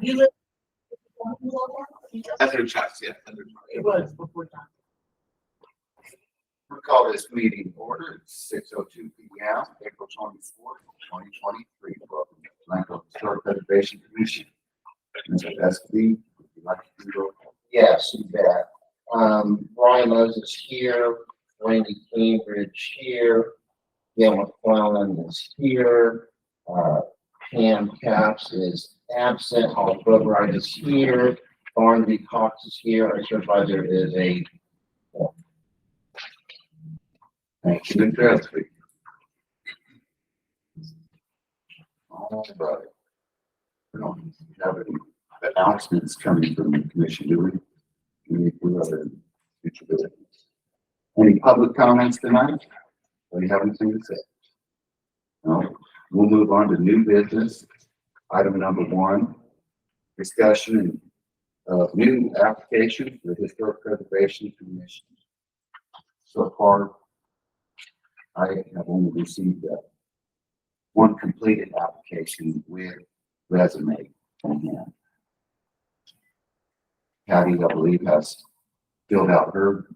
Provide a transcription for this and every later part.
You live. That's their choice, yeah. It was before time. We'll call this meeting order at 6:02 p.m., April 24th, 2023. Welcome to Blanco Historic Preservation Commission. Mr. Escovy, would you like to do roll call? Yes, you bet. Brian Moses here, Randy Cambridge here, Gail McClellan is here, Pam Capps is absent, Holly Bobright is here, Barnaby Cox is here, our supervisor is a. Thank you, Mr. Escovy. All right. We don't have any announcements coming from the commission, do we? We have other future business. Any public comments tonight? Do you have anything to say? No. We'll move on to new business. Item number 1, discussion of new application for the Historic Preservation Commission. So far, I have only received one completed application with resume from him. Patty, I believe, has filled out her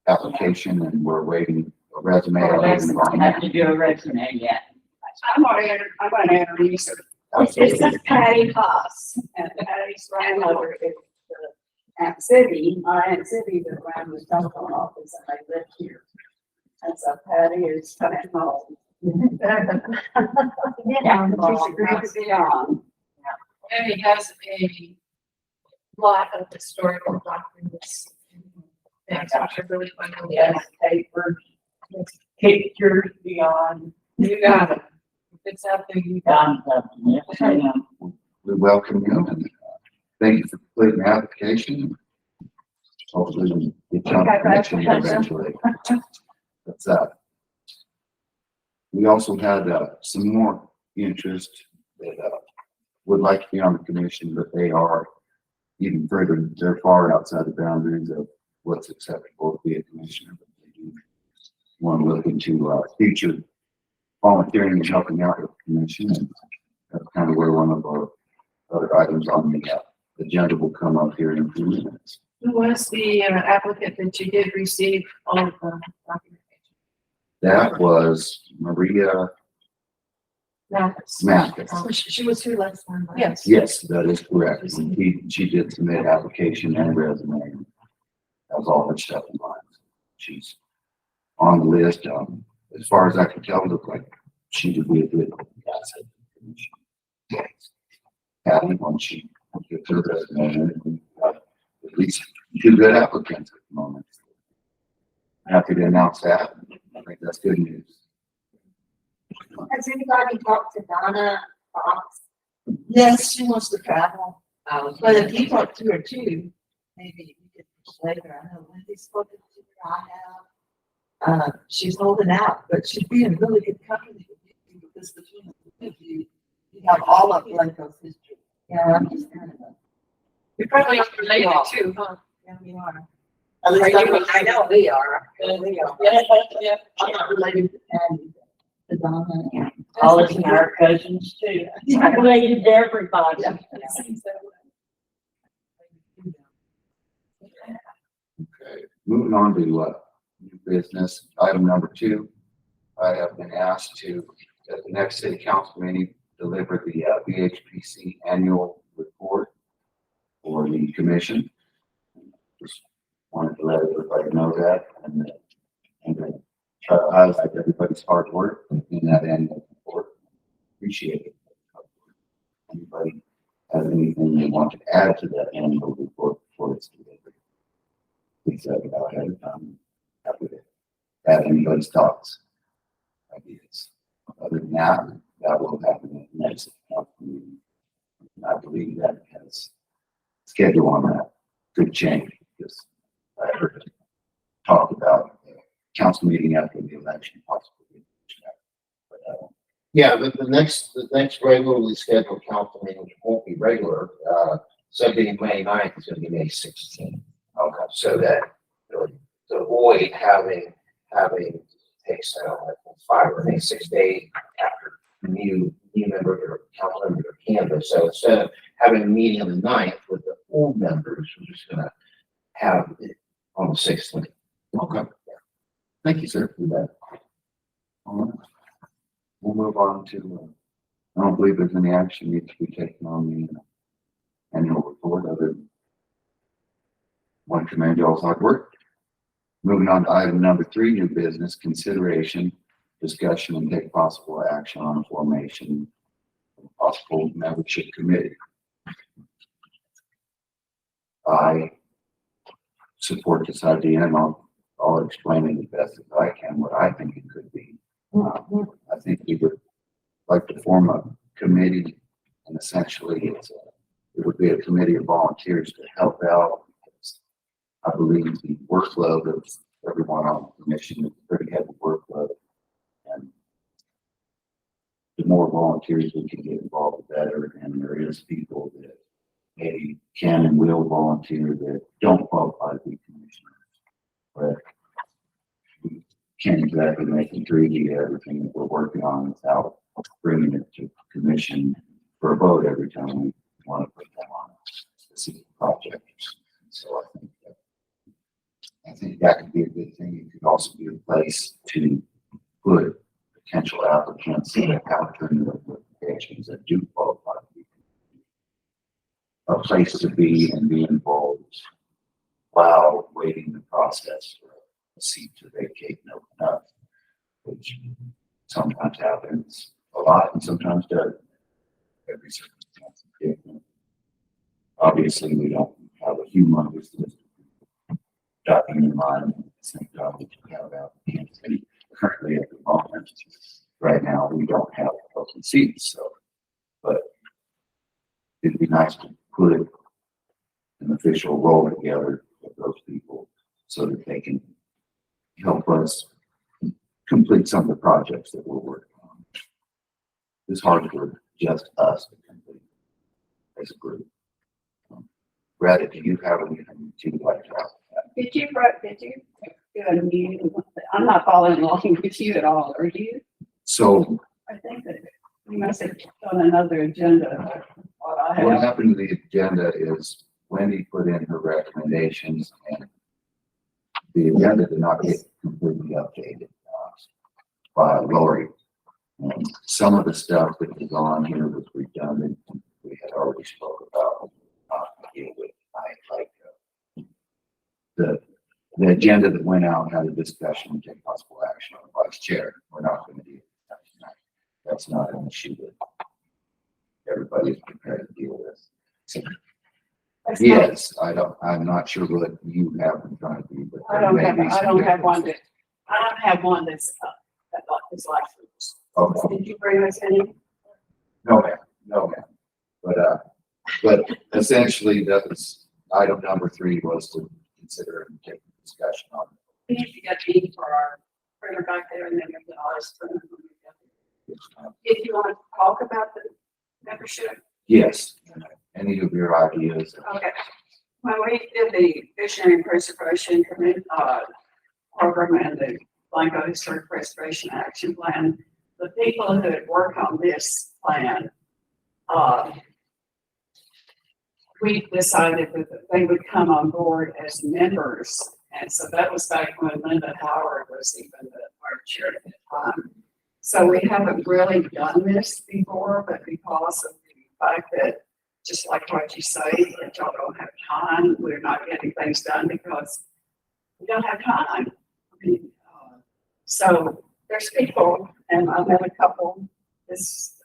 application, and we're waiting a resume. I have to do a resume yet. I'm going to introduce her. This is Patty Haas, and Patty's grandmother is Aunt Sibby. My Aunt Sibby that ran the telephone office, and I lived here. And so Patty is coming home. She's agreed to be on. And he has a lot of historical documents. Things which are really fun to look Yes, at. paper, pictures beyond. You got it. If it's out there, you got it. Done something, yes, I am. We welcome you, and thank you for completing the application. Hopefully, we'll get you on the connection eventually. That's we also had some more interest that would like to be on the commission, but they are even further, they're far outside the boundaries of what's acceptable to be a commissioner. But they do want to look into future volunteering and helping out with the commission, and that's kind of where one of our other items on the agenda will come up here in a few minutes. Who was the applicant that you did receive all of the documentation? That was Maria Mathis. Oh, she was here last time, right? Yes. Yes, that is correct. She did submit application and resume. That was all her stuff in line. She's on the list. As far as I can tell, it looked like she would be a good asset. Having one, she gets her resume, and at least 2 good applicants at the moment. Happy to announce that. I think that's good news. Has anybody talked to Donna Fox? Yes, she wants to travel. But if you talk to her too, maybe you could persuade her. I know Wendy's spoken to her. I have. She's holding out, but she'd be in really good company with you because between the two of you, you have all of Blanco's history. Yeah, I'm just kind of. You're probably related too, huh? Yeah, we are. At least I know we are. We are. Yeah. I'm not related to Patty, to Donna. All of them are cousins too. I'm related to everybody. Yeah, it seems that way. Okay, moving on to new business. Item number 2, I have been asked to, at the next city council meeting, deliver the BHPC annual report for the commission. Just wanted to let everybody know that, and try to highlight everybody's hard work in that annual report. Appreciate it. Anybody has anything they want to add to that annual report before it's delivered, please go ahead. Happy to add anybody's thoughts, ideas. Other than that, that will happen at the next council meeting. I believe that has schedule on that could change because I heard it talk about the council meeting after the election possibly. But, Yeah, the next regularly scheduled council meeting, which won't be regular, so being May 9th is going to be May 16th. Okay, so that to avoid having takes 5 or 6 days after new member or council member canvas. So instead of having a meeting on the 9th with the full members. We're just gonna have it on the 16th. Okay. Thank you, sir, for that. All right. We'll move on to, I don't believe there's any action needs to be taken on the annual report other than one commend y'all's hard work. Moving on to item number 3, new business, consideration, discussion, and take possible action on formation of a possible membership committee. I support this idea, and I'll explain it as best as I can what I think it could be. I think we would like to form a committee, and essentially it would be a committee of volunteers to help out. I believe the workload of everyone on the commission is a pretty heavy workload, and the more volunteers we can get involved, the better. And there is people that maybe can and will volunteer that don't qualify to be commissioners, but we can't exactly make it 3D everything that we're working on without bringing it to commission for a vote every time we want to put them on a specific project. So I think that could be a good thing. It could also be a place to put potential applicants that have turned in applications that do qualify to be a place to be and be involved while waiting the process for a seat to vacate and open up, which sometimes happens a lot and sometimes doesn't. Every circumstance is different. Obviously, we don't have a humongous list of dotting in line at the same time that you have applicants. And currently at the moment, right now, we don't have open seats, so, but it'd be nice to put an official role together with those people so that they can help us complete some of the projects that we're working on. It's hard for just us to complete as a group. Brad, do you have anything you'd like to add? Did you do a meeting? I'm not following along with you at all, are you? So I think that we must have done another agenda. What I what have. happened to the agenda is Wendy put in her recommendations and the agenda did not get completely updated by Lori. And some of the stuff that was on here was redundant. We had already spoke about deal with. The agenda that went out had a discussion and take possible action on the vice chair. We're not going to do that tonight. That's not an issue that everybody is prepared to deal with. So, That's not- yes, I'm not sure what you have in front of you, but I there don't may have, be I some don't have one differences. I don't have one that's like this. Okay. Did you bring us any? No, ma'am. No, ma'am. But essentially that was item number 3 was to consider and take a discussion on. We need to get me for our printer back there and then we can always print it. If you want to talk about the membership. Yes, any of your ideas? Okay. When we did the Fishery and Preservation program and the Blanco Historic Preservation Action Plan, the people who had worked on this plan, we decided that they would come on board as members. And so that was back when Linda Howard was even the our chair at the time. So we haven't really done this before, but because of the fact that, just like what you say, that y'all don't have time, we're not getting things done because we don't have time. I mean, so there's people, and I met a couple this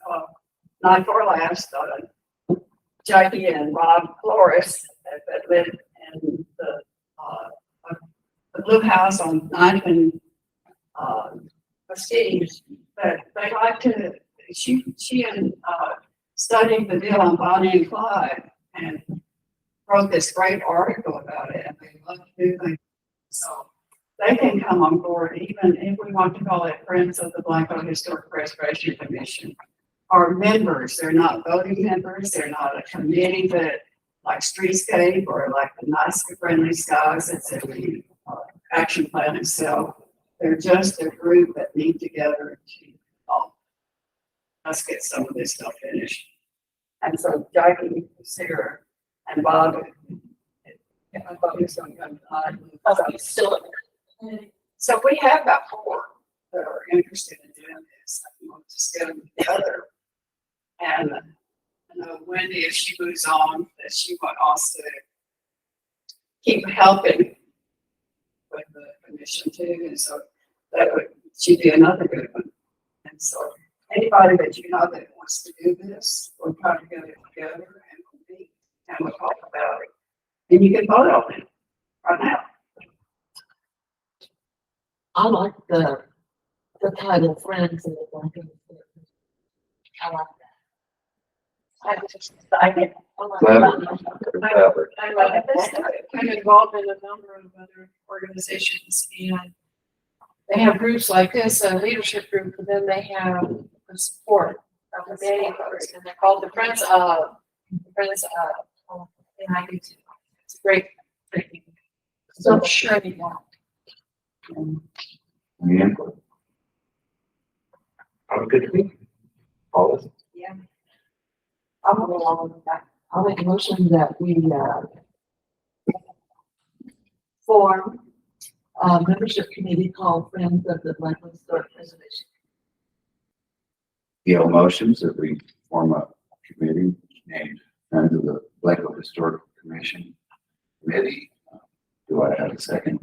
night before last, Jackie and Rob Flores that live in the blue house on 9th and Steve, but they like to, she and studied the deal on Bonnie and Clyde and wrote this great article about it, and they love to do things. So they can come on board, even if we want to call it Friends of the Blanco Historic Preservation Commission. Are members, they're not voting members, they're not a committee that like Streetscape or like the Nice Friendly Skies, it's a action plan itself. They're just a group that meet together to let's get some of this stuff finished. And so Jackie, Sarah, and Bob, and Bob is going to come tonight. Okay, still. So we have about 4 that are interested in doing this. I want to get them together. And I know Wendy, if she moves on, that she wants us to keep helping with the commission too. And so that would, she'd be another good one. And so anybody that you know that wants to do this, we'll try to get it together and we'll meet and we'll talk about it. And you can vote on it right now. I like the title Friends of the Blanket. I like that. I just decided. I like Clever. that. Clever. I love this. I'm involved in a number of other organizations and they have groups like this, a leadership group, but then they have the support of the many folks and they're called the Friends of. And I do too. It's a great thing. So I'm sure you want. Any input? Have a good week. All this. I'll go along with that. I'll make a motion that we, form a membership committee called Friends of the Blanket Historic Preservation. The motions that we form a committee named Friends of the Blanco Historic Commission Committee. Do I have a second?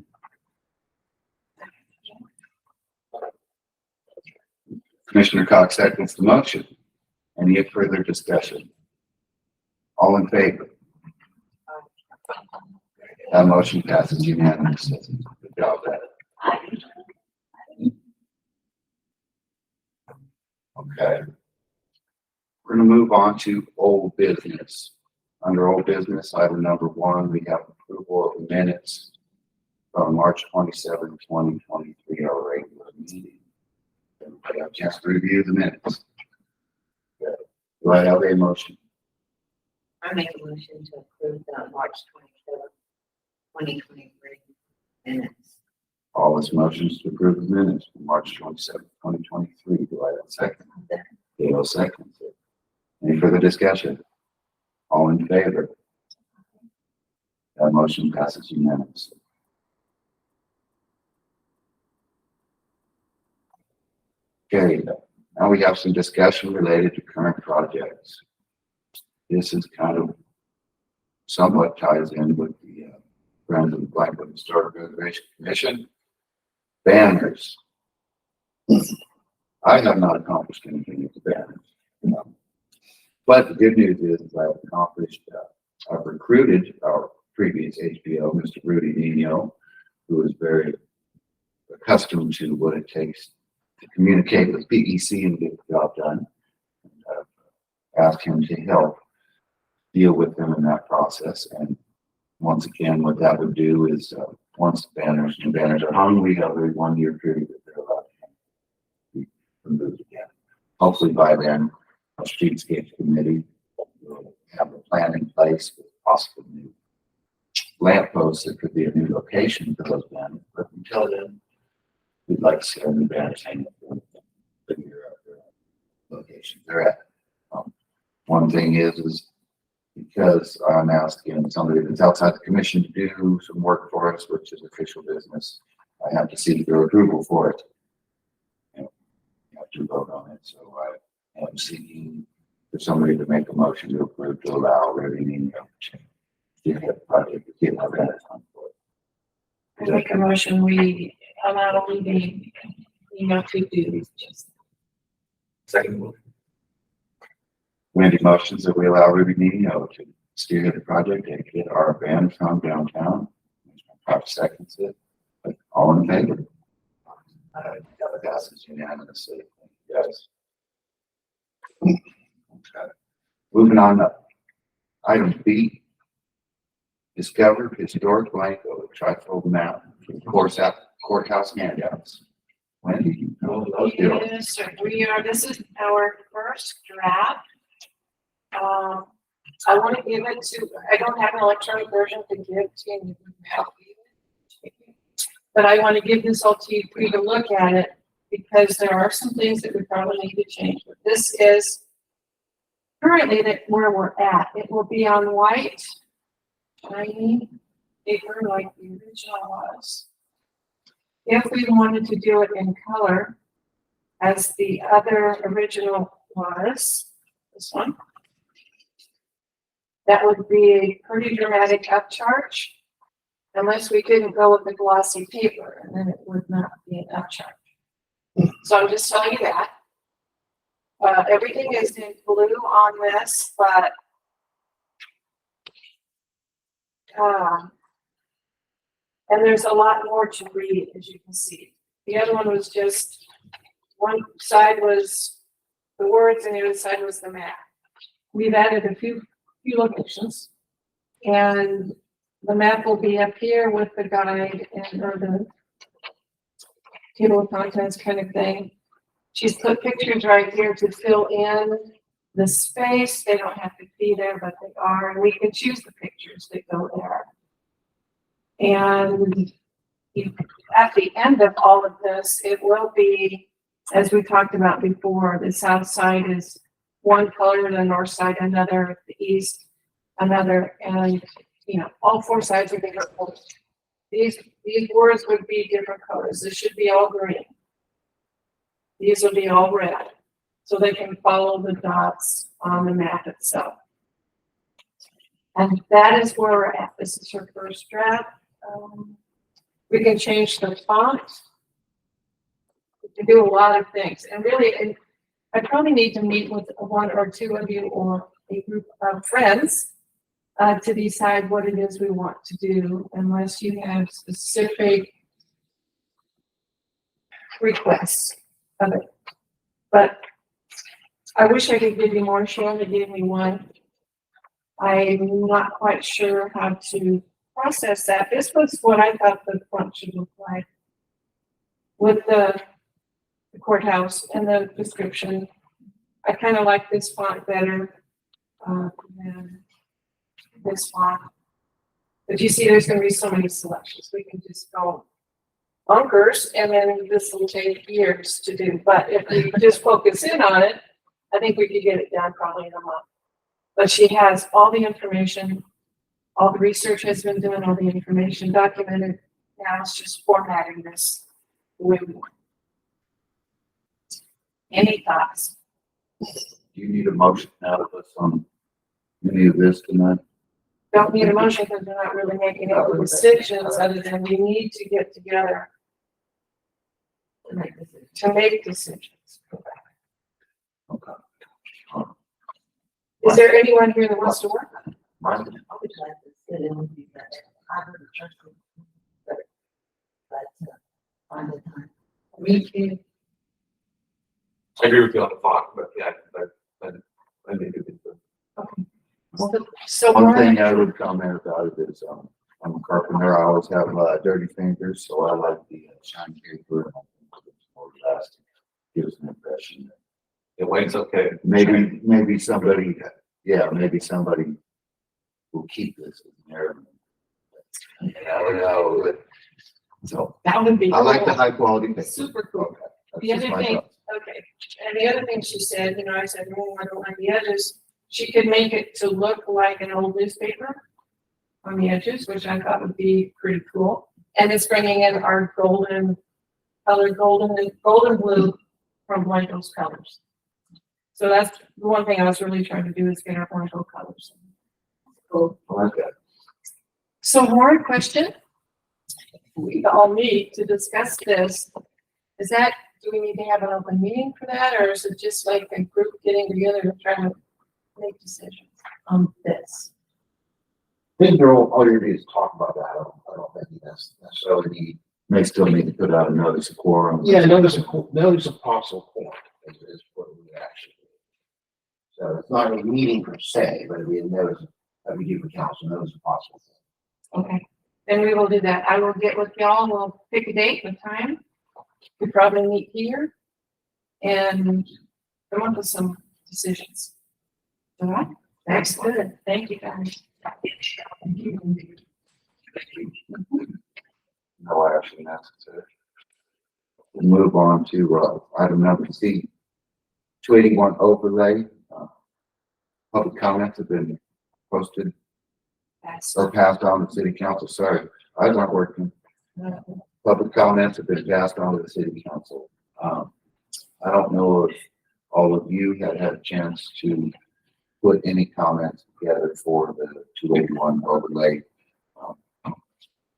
Commissioner Cox seconds the motion. Any further discussion? All in favor? That motion passes unanimously. Good job, Ed. Okay. We're gonna move on to old business. Under old business, item number 1, we have approval of the minutes from March 27, 2023, our regular meeting. Everybody have a chance to review the minutes. Okay. Do I have a motion? I make a motion to approve the March 24th, 2023 minutes. All those motions to approve the minutes from March 27, 2023. Do I have a second? Dale seconds it. Any further discussion? All in favor? That motion passes unanimously. Okay, now we have some discussion related to current projects. This is kind of somewhat ties in with the Friends of the Blackwood Historic Preservation Commission. Banners. I have not accomplished anything with the banners. But the good news is I've accomplished, I've recruited our previous HBO, Mr. Rudy Nino, who is very accustomed to what it takes to communicate with PEC and get the job done. I've asked him to help deal with them in that process. And once again, what that would do is once the banners are hung, we have a 1-year period that they're allowed to be removed again. Hopefully by then, our streetscape committee will have a plan in place with possible new lamp posts. That could be a new location for those banners. But until then, we'd like to see our new banners hanging up the location they're at. One thing is because I'm asking somebody that's outside the commission to do some work for us, which is official business, I have to seek their approval for it. You have to vote on it. So I am seeking for somebody to make a motion to approve to allow Revenue to get that project to get our banners on for it. I make a motion, we allow the email to do just. Second motion. Wendy motions that we allow Ruby Nino to steer the project and get our banners hung downtown. Five seconds it. But all in favor? That passes unanimously. Yes. Okay. Moving on up. Item B. Discover historic Blanco trifold map for the courthouse handouts. Wendy, you know those deals. Yes, sir. This is our first draft. I want to give it to, I don't have an electronic version to give to you. But I want to give this all to you for you to look at it because there are some things that we probably need to change. But this is currently that where we're at, it will be on white, shiny paper like the original was. If we wanted to do it in color, as the other original was, this one, that would be a pretty dramatic upcharge, unless we didn't go with the glossy paper, and then it would not be an upcharge. So I'm just telling you that. Everything is in blue on this, but and there's a lot more to read, as you can see. The other one was just, one side was the words and the other side was the map. We've added a few locations, and the map will be up here with the guide and or the table of contents kind of thing. She's put pictures right here to fill in the space. They don't have to be there, but they are, and we can choose the pictures that go there. And at the end of all of this, it will be, as we talked about before, the south side is one color, the north side another, the east another, and all four sides are different colors. These words would be different colors. This should be all green. These will be all red, so they can follow the dots on the map itself. And that is where we're at. This is her first draft. We can change the font. We can do a lot of things. And really, I probably need to meet with one or two of you or a group of friends to decide what it is we want to do, unless you have specific requests of it. But I wish I could give you more. She only gave me one. I'm not quite sure how to process that. This was what I thought the front should look like with the courthouse and the description. I kind of like this font better than this font. But you see, there's going to be so many selections. We can just go bunkers, and then this will take years to do. But if we just focus in on it, I think we could get it done probably in a month. But she has all the information, all the research has been done, all the information documented. Now it's just formatting this the way we want. Any thoughts? Do you need a motion out of us on any of this tonight? Don't need a motion because we're not really making any decisions other than we need to get together to make decisions. Okay. Is there anyone here that wants to work on it? I would like to sit in with you, but I would trust you. But find the time. Me too. I agree with you on the font, but yeah, I think it is. So One Mark, thing I would comment about it is, I'm a carpenter. I always have dirty fingers, so I like the shiny paper. And I think it's more lasting. Gives an impression that The white's okay. maybe somebody, maybe somebody will keep this in there. You never know. But- So that would be I like the cool. high quality. paper. Super cool. Okay, that's The just other my thing, thought. okay, and the other thing she said, I said, oh, I don't like the edges. She could make it to look like an old newspaper on the edges, which I thought would be pretty cool. And it's bringing in our golden blue from Blanco's colors. So that's the one thing I was really trying to do is get our Blanco colors. Cool. I like that. So more question? We all meet to discuss this. Do we need to have an open meeting for that, or is it just like a group getting together and trying to make decisions on this? I think all you need is talk about that. I don't think you necessarily need. May still need to put out a notice of quorum. Yeah, notice a possible quorum is what we actually do. So it's not a meeting per se, but it'd be a notice that we give the council notice of possible. Okay, then we will do that. I will get with y'all. We'll pick a date and time. We probably meet here and come up with some decisions. All right, that's good. Thank you, guys. Thank you. No action necessary. We'll move on to item number C, 281 overlay. public comments have been posted That's- or passed on to the city council. Sorry, I was not working. Public comments have been passed on to the city council. I don't know if all of you have had a chance to put any comments together for the 281 overlay.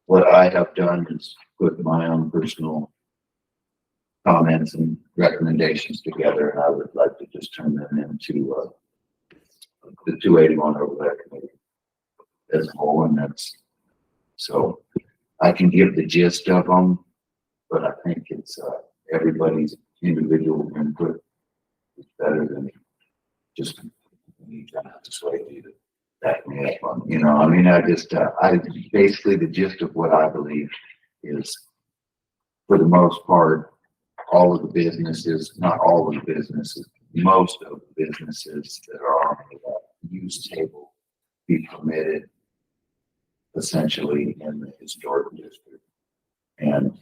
What I have done is put my own personal comments and recommendations together, and I would like to just turn them into the 281 overlay committee as a whole, and that's, so I can give the gist of them, but I think it's everybody's individual input is better than just me trying to persuade you to back me up on, you know, I mean, I basically the gist of what I believe is, for the most part, all of the businesses, not all of the businesses, most of the businesses that are on the use table be permitted essentially in the historic district. And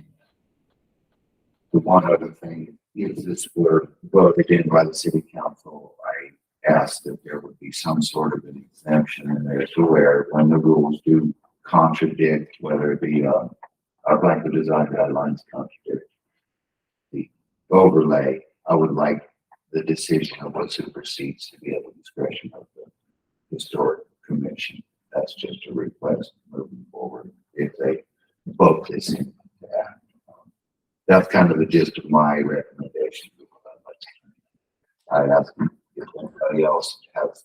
the one other thing is this were voted in by the city council. I asked that there would be some sort of an exemption in there to where when the rules do contradict, whether the our blanket design guidelines contradict the overlay, I would like the decision of what supersedes to be at the discretion of the historic commission. That's just a request moving forward if they vote this in. That's kind of the gist of my recommendation. I ask if anybody else has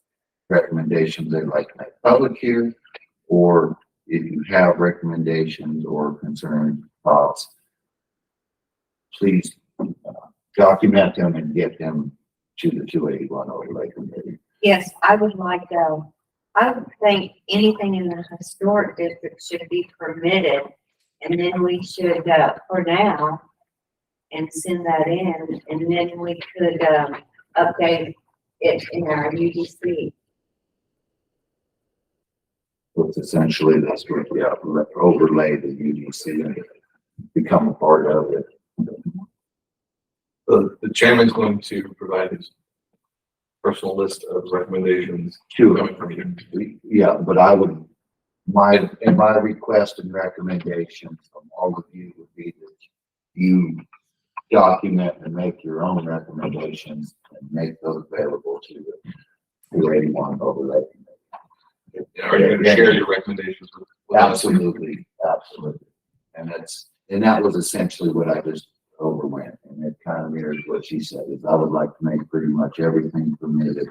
recommendations they'd like to make public here, or if you have recommendations or concerned thoughts, please document them and get them to the 281 overlay committee. Yes, I would like, I would think anything in the historic district should be permitted. And then we should, for now, and send that in, and then we could, update it in our UDC. Which essentially that's what we have to overlay the UDC and become a part of it. The chairman's going to provide his personal list of recommendations Sure. coming from you. Yeah, but I would, my request and recommendation from all of you would be that you document and make your own recommendations and make those available to the 281 overlay. Are you going to share your recommendations with us? Absolutely, absolutely. And that was essentially what I just overwent, and it kind of mirrors what she said, is I would like to make pretty much everything permitted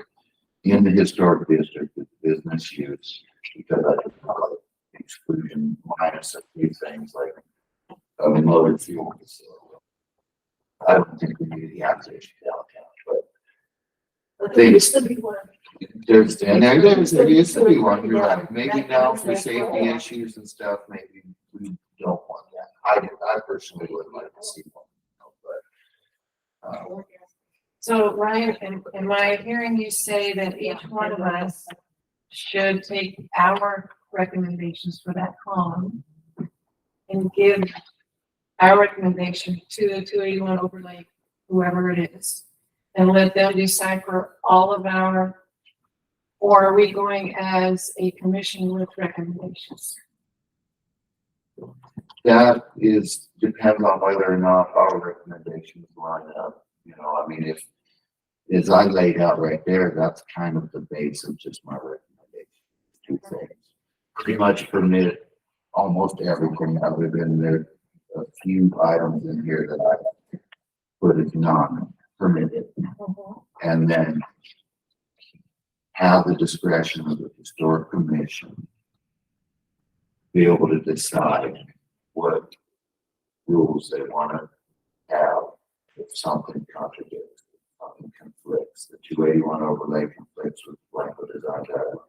in the historic district with business use, because I just call it exclusion minus a few things like a motor fuel facility. I don't think we need the access downtown, but There used to be one. there used to be one, you're right. Maybe now for safety issues and stuff, maybe we don't want that. I personally would like to see one, but So Ryan, am I hearing you say that each one of us should take our recommendations for that column and give our recommendation to the 281 overlay, whoever it is, and let them decide for all of our, or are we going as a commission with recommendations? that depends on whether or not our recommendations line up. You know, I mean, if, as I laid out right there, that's kind of the base of just my recommendation. Two things. Pretty much permit almost everything other than there a few items in here that I put as non-permitted. And then have the discretion of the historic commission be able to decide what rules they want to have if something contradicts, if something conflicts. The 281 overlay conflicts with blanket design guidelines,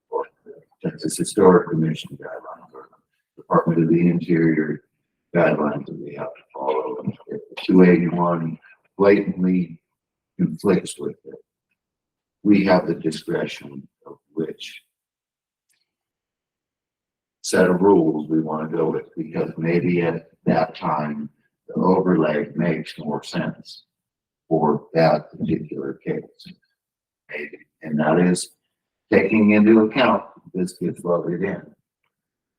or the Texas Historic Commission guidelines, or the Department of the Interior guidelines that we have to follow. And if the 281 blatantly conflicts with it, we have the discretion of which set of rules we want to go with, because maybe at that time the overlay makes more sense for that particular case. Maybe And that is taking into account this gets voted in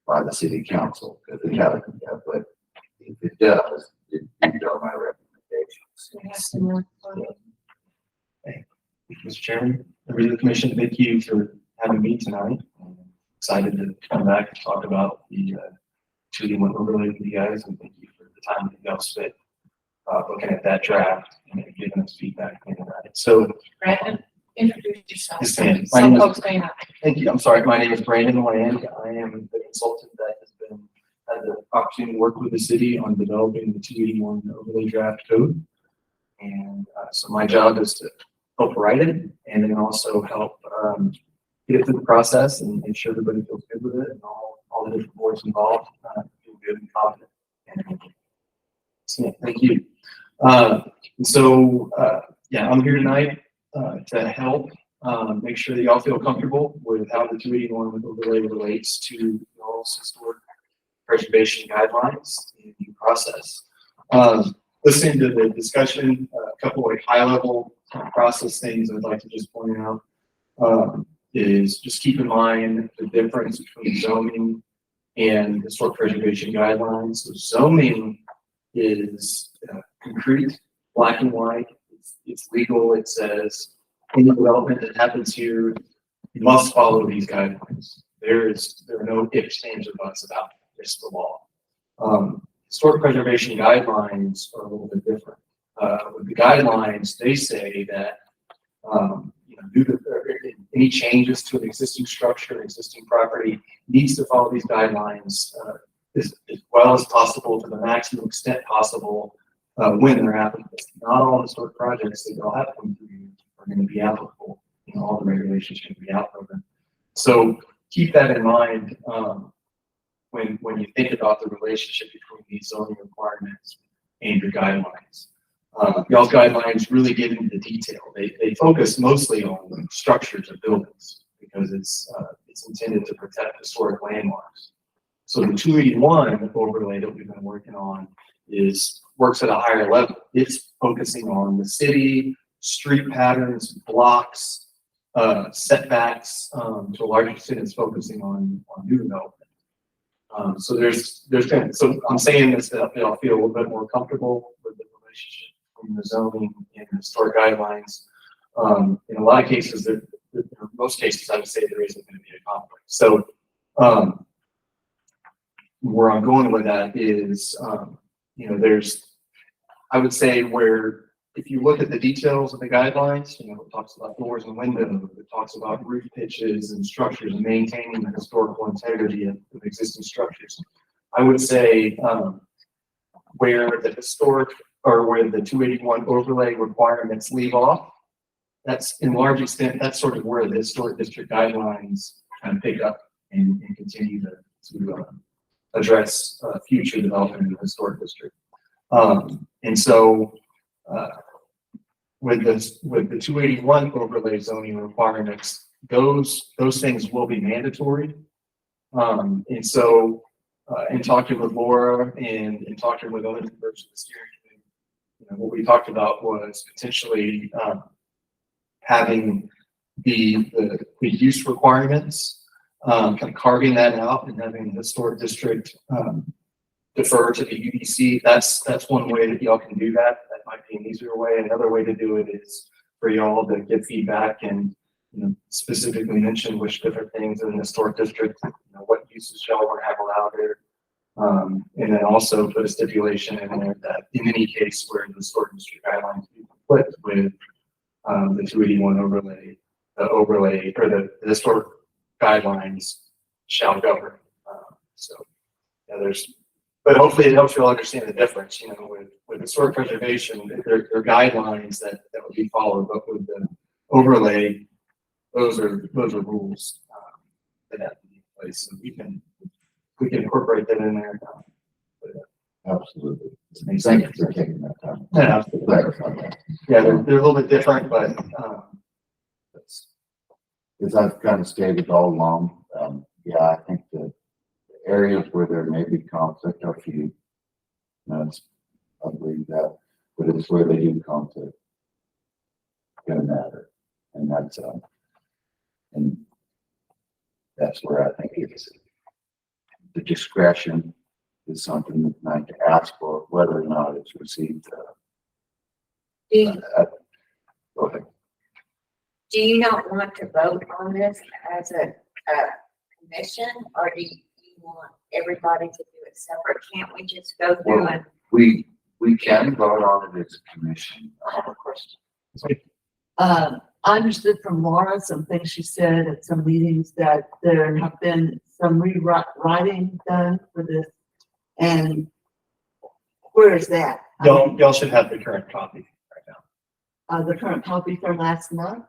by the city council, if it doesn't, yeah, but if it does, these are my recommendations. Mr. Chairman, members of the commission, thank you for having me tonight. I'm excited to come back and talk about the 2D1 overlay with you guys, and thank you for the time that y'all spent looking at that draft and giving us feedback on that. So, Brandon, introduce yourself. Yes, ma'am. My Some name is- folks may not. thank you. I'm sorry. My name is Brandon Land. I am the consultant that has had the opportunity to work with the city on developing the 281 overlay draft code. And so my job is to help write it and then also help get it through the process and make sure everybody feels good with it and all the different boards involved feel good and confident. And, so, yeah, thank you. Yeah, I'm here tonight to help make sure that y'all feel comfortable with how the 281 overlay relates to y'all's historic preservation guidelines and due process. Listening to the discussion, a couple of high-level process things I'd like to just point out is just keep in mind the difference between zoning and historic preservation guidelines. So zoning is concrete, black and white. It's legal. It says any development that happens here must follow these guidelines. There are no ifs, ands, or buts about it. It's the law. Historic preservation guidelines are a little bit different. With the guidelines, they say that due to any changes to an existing structure, existing property needs to follow these guidelines as well as possible to the maximum extent possible when they're applicable. Not all historic projects that they'll have come through are going to be applicable. All the regulations can be out of them. So keep that in mind when you think about the relationship between these zoning requirements and your guidelines. Y'all's guidelines really get into the detail. They focus mostly on structures of buildings because it's intended to protect historic landmarks. So the 281 overlay that we've been working on works at a higher level. It's focusing on the city, street patterns, blocks, setbacks. To a large extent, it's focusing on new development. So so I'm saying this that I'll feel a little bit more comfortable with the relationship between the zoning and the historic guidelines. In a lot of cases, most cases, I would say there isn't going to be a conflict. So where I'm going with that is, I would say where if you look at the details of the guidelines, it talks about doors and windows, it talks about roof pitches and structures and maintaining the historical integrity of existing structures. I would say where the historic or where the 281 overlay requirements leave off, that's in large extent, that's sort of where the historic district guidelines kind of pick up and continue to address future development in the historic district. And so with the 281 overlay zoning requirements, those things will be mandatory. And so in talking with Laura and in talking with other members of the steering committee, what we talked about was potentially having the use requirements, kind of carving that out and having the historic district defer to the UDC. That's one way that y'all can do that. That might be an easier way. Another way to do it is for y'all to get feedback and specifically mention which different things in the historic district, what uses y'all want to have allowed there. And then also put a stipulation in there that in any case where the historic district guidelines conflict with the 281 overlay, the overlay or the historic guidelines shall govern. But hopefully it helps you all understand the difference. With historic preservation, there are guidelines that would be followed, but with the overlay, those are rules that have to be in place. So we can incorporate that in there. Absolutely. Thank you for taking that time. Yeah, absolutely. Yeah, they're a little bit different, but as I've kind of stated all along, I think the areas where there may be conflict are few. I believe that, but it's where they do conflict going to matter, and that's that's where I think it's, the discretion is something that's not to ask for, whether or not it's received. Go ahead. Do you not want to vote on this as a commission, or do you want everybody to do it separate? Can't we just go through and? We can vote on it as a commission. I have a question. I understood from Laura some things she said at some meetings that there have been some rewriting done for this. And where is that? Y'all should have the current copy right now. The current copy from last month?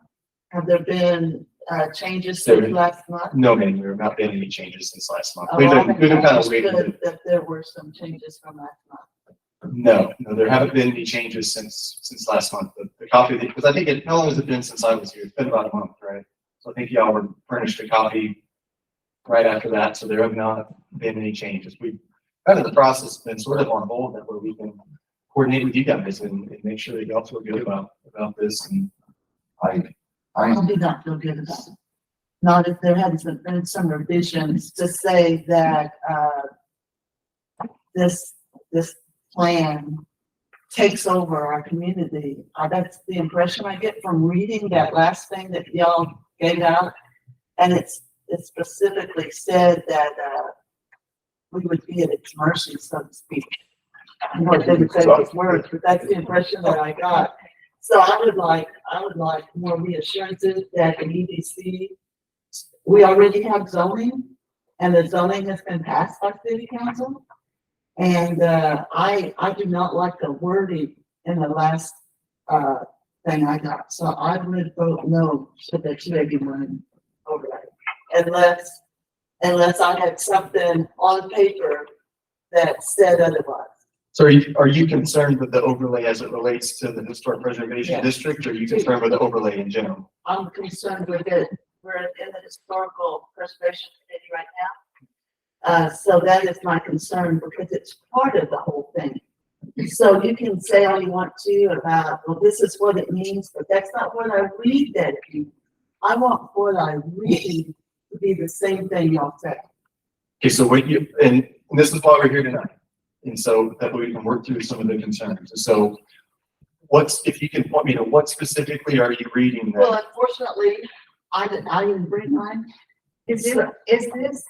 Have there been, changes since last month? No, ma'am, there have not been any changes since last month. Oh, We've I been kind of understood waiting. that there were some changes from last month. No, there haven't been any changes since last month. The copy, because I think how long has it been since I was here? It's been about a month, right? So I think y'all were furnished a copy right after that, so there have not been any changes. We've kind of the process has been sort of on hold that where we can coordinate with you guys and make sure that y'all feel good about this. And I do not feel good about it. Not if there hasn't been some revisions to say that, this plan takes over our community. That's the impression I get from reading that last thing that y'all gave out. And it specifically said that, we would be at its mercy, so to speak. What they would say those words, but that's the impression that I got. So I would like more reassurances that the EDC, we already have zoning, and the zoning has been passed by city council. And I do not like the wording in the last thing I got, so I would vote no to the 281 override, unless I had something on paper that said otherwise. so are you concerned with the overlay as it relates to the historic preservation Yes. district, or are you concerned with the overlay in general? I'm concerned with it. We're in the historical preservation committee right now. So that is my concern because it's part of the whole thing. So you can say all you want to about, well, this is what it means, but that's not what I read that it means. I want what I read to be the same thing y'all say. Okay, so and this is why we're here tonight. And so that we can work through some of the concerns. So if you can point me to what specifically are you reading Well, that? unfortunately, I didn't bring mine. Is this?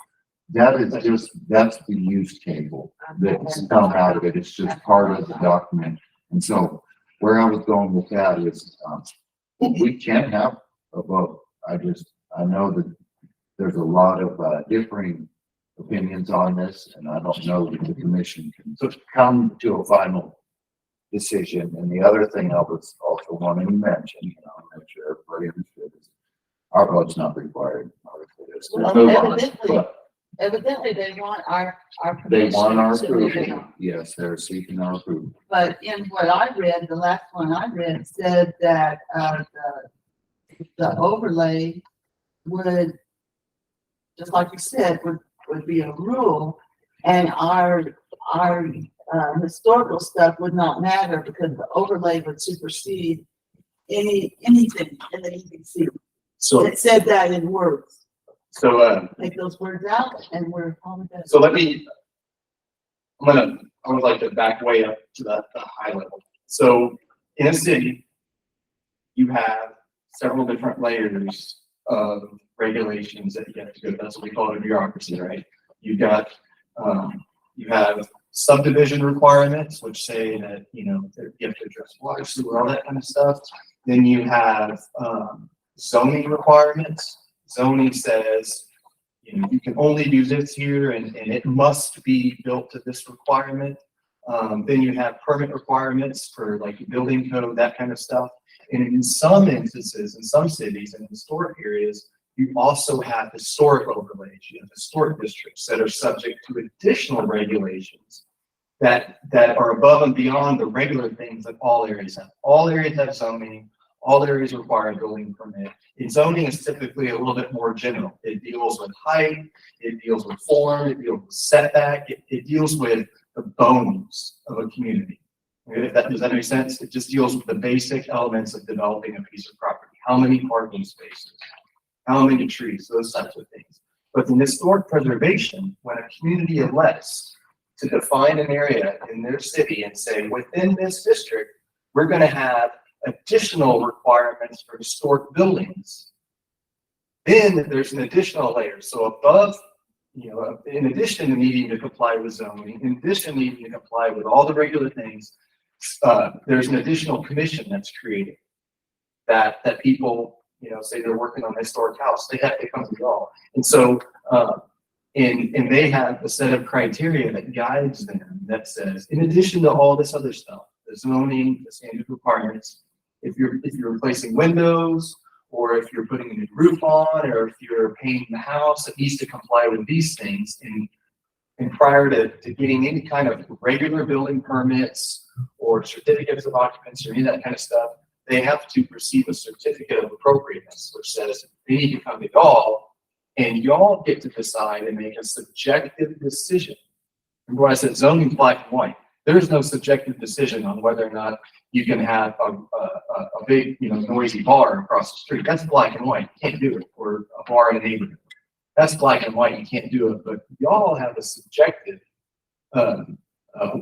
That is just, that's the use table that's come out of it. It's just part of the document. And so where I was going with that is, we can have a vote. I know that there's a lot of differing opinions on this, and I don't know that the commission can come to a final decision. And the other thing I was also wanting to mention, make sure everybody understood is our vote's not required. Well, evidently they want our They want our permission to move it approval. on. Yes, they're seeking our approval. But in what I read, the last one I read said that, the overlay would, just like you said, would be a rule, and our historical stuff would not matter because the overlay would supersede anything in the EDC. So, It said that in words. so, Take those words out and we're on that. So I would like to back way up to the high level. So in a city, you have several different layers of regulations that you have to go. That's what we call it a bureaucracy, right? You've got, you have subdivision requirements, which say that, you have to address water, sewer, all that kind of stuff. Then you have, zoning requirements. Zoning says, you can only do this here and it must be built to this requirement. Then you have permit requirements for like building code, that kind of stuff. And in some instances, in some cities and historic areas, you also have historic overlays. You have historic districts that are subject to additional regulations that are above and beyond the regular things that all areas have. All areas have zoning. All areas require a building permit. And zoning is typically a little bit more general. It deals with height, it deals with form, it deals with setback, it deals with the bones of a community. Does that make sense? It just deals with the basic elements of developing a piece of property. How many parking spaces? How many trees? Those types of things. But in historic preservation, when a community elects to define an area in their city and say, within this district, we're gonna have additional requirements for historic buildings, then there's an additional layer. So above, in addition to needing to comply with zoning, in addition to needing to comply with all the regular things, there's an additional commission that's created that people, say they're working on a historic house, they have to come to y'all. And so, and they have a set of criteria that guides them that says, in addition to all this other stuff, the zoning, the standard requirements, if you're replacing windows, or if you're putting a new roof on, or if you're painting the house, it needs to comply with these things. And prior to getting any kind of regular building permits or certificates of occupancy or any of that kind of stuff, they have to receive a certificate of appropriateness, which says they need to come to y'all, and y'all get to decide and make a subjective decision. Remember when I said zoning black and white? There is no subjective decision on whether or not you can have a big, noisy bar across the street. That's black and white. You can't do it. Or a bar in a neighborhood. That's black and white. You can't do it. But y'all have a subjective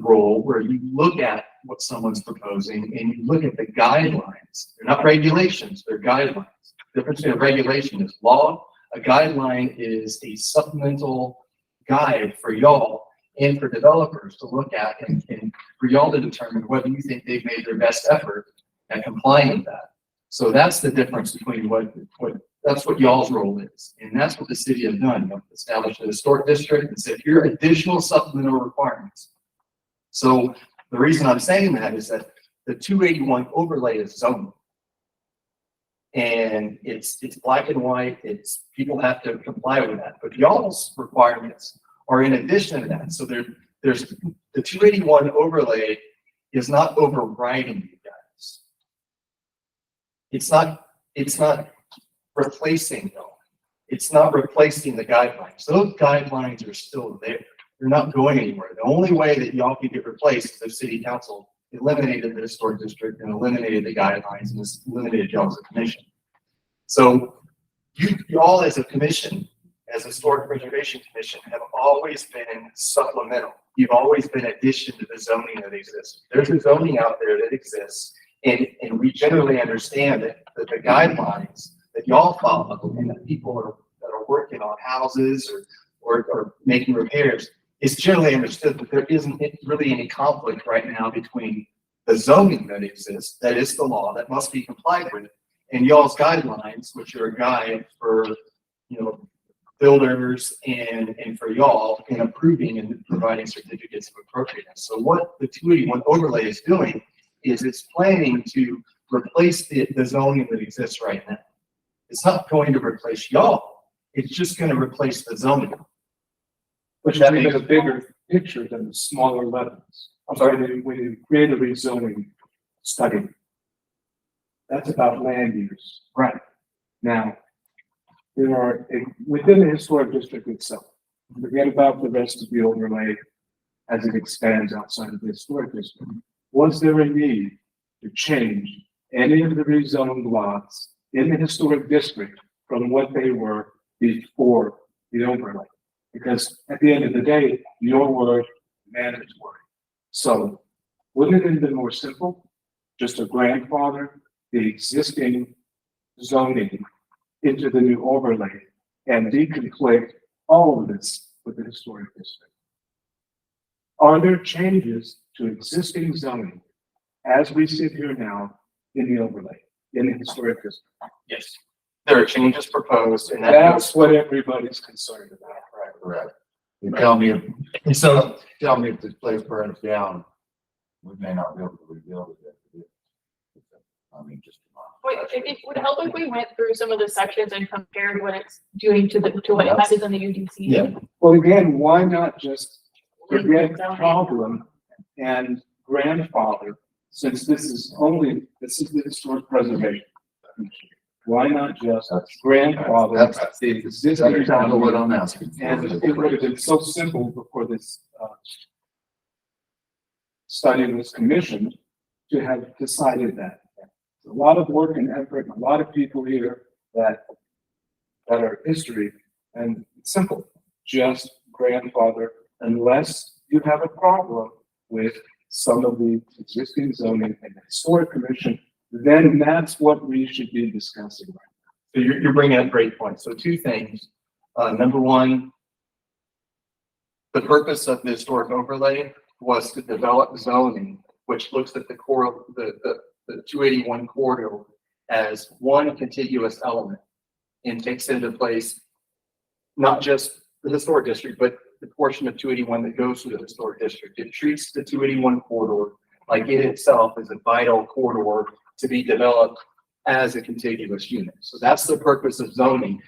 role where you look at what someone's proposing and you look at the guidelines. They're not regulations. They're guidelines. The difference between a regulation is law. A guideline is a supplemental guide for y'all and for developers to look at and for y'all to determine whether you think they've made their best effort at complying with that. So that's the difference between that's what y'all's role is. And that's what the city has done. Established a historic district and said, here are additional supplemental requirements. So the reason I'm saying that is that the 281 overlay is zoning. And it's black and white. People have to comply with that. But y'all's requirements are in addition to that. So there's the 281 overlay is not overriding you guys. It's not replacing them. It's not replacing the guidelines. Those guidelines are still there. They're not going anywhere. The only way that y'all can get replaced is if city council eliminated the historic district and eliminated the guidelines and eliminated y'all as a commission. So y'all as a commission, as a historic preservation commission, have always been supplemental. You've always been addition to the zoning that exists. There's a zoning out there that exists, and we generally understand that the guidelines that y'all follow and that people that are working on houses or making repairs, it's generally understood that there isn't really any conflict right now between the zoning that exists, that is the law that must be complied with, and y'all's guidelines, which are a guide for builders and for y'all in approving and providing certificates of appropriateness. So what the 281 overlay is doing is it's planning to replace the zoning that exists right now. It's not going to replace y'all. It's just going to replace the zoning. Which is even a bigger picture than the smaller levels. I'm sorry, when you create a rezoning study, that's about land use. Right. Now, there are, within the historic district itself, forget about the rest of the overlay as it expands outside of the historic district. Was there a need to change any of the rezoned lots in the historic district from what they were before the overlay? Because at the end of the day, your word, manager's word. So wouldn't it have been more simple? Just to grandfather the existing zoning into the new overlay and deconflict all of this with the historic district. Are there changes to existing zoning as we sit here now in the overlay, in the historic district? Yes. There are changes proposed, and That's what everybody's concerned about. Correct. You tell me if this place burns down, we may not be able to rebuild it. I mean, just. Wait, it would help if we went through some of the sections and compared what it's doing to what it has in the UDC. Yeah. Well, again, why not just forget the problem and grandfather, since this is the historic preservation. Why not just grandfather? That's exactly what I'm asking. And it would have been so simple before this study was commissioned to have decided that. A lot of work and effort, and a lot of people here that are history, and It's simple, just grandfather unless you have a problem with some of the existing zoning and the historic commission, then that's what we should be discussing. So you're bringing up great points. So two things. Number one, the purpose of the historic overlay was to develop zoning, which looks at the 281 corridor as one contiguous element and takes into place not just the historic district, but the portion of 281 that goes through the historic district. It treats the 281 corridor like it itself is a vital corridor to be developed as a contiguous unit. So that's the purpose of zoning,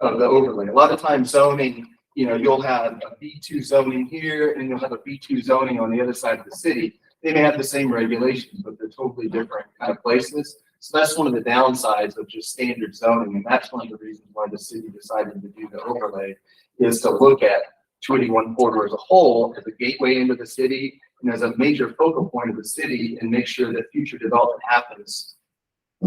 of the overlay. A lot of times zoning, you'll have a B2 zoning here and you'll have a B2 zoning on the other side of the city. They may have the same regulations, but they're totally different kind of places. So that's one of the downsides of just standard zoning. And that's one of the reasons why the city decided to do the overlay, is to look at 281 corridor as a whole, as a gateway into the city and as a major focal point of the city, and make sure that future development happens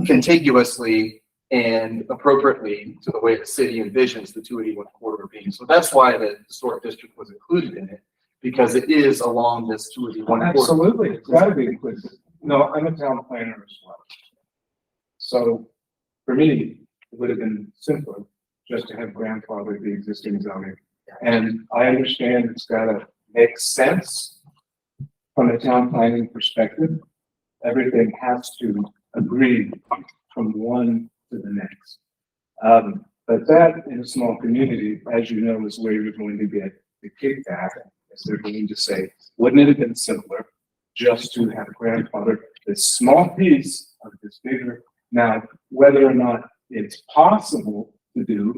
contiguously and appropriately to the way the city envisions the 281 corridor being. So that's why the historic district was included in it, because it is along this 281 corridor. Absolutely, it's gotta be included. No, I'm a town planner as well. So for me, it would have been simpler just to have grandfathered the existing zoning. And I understand it's gotta make sense from a town planning perspective. Everything has to agree from one to the next. But that in a small community, as you know, is where you're going to get the kickback, as they're going to say, wouldn't it have been simpler just to have grandfathered this small piece of this bigger? Now, whether or not it's possible to do,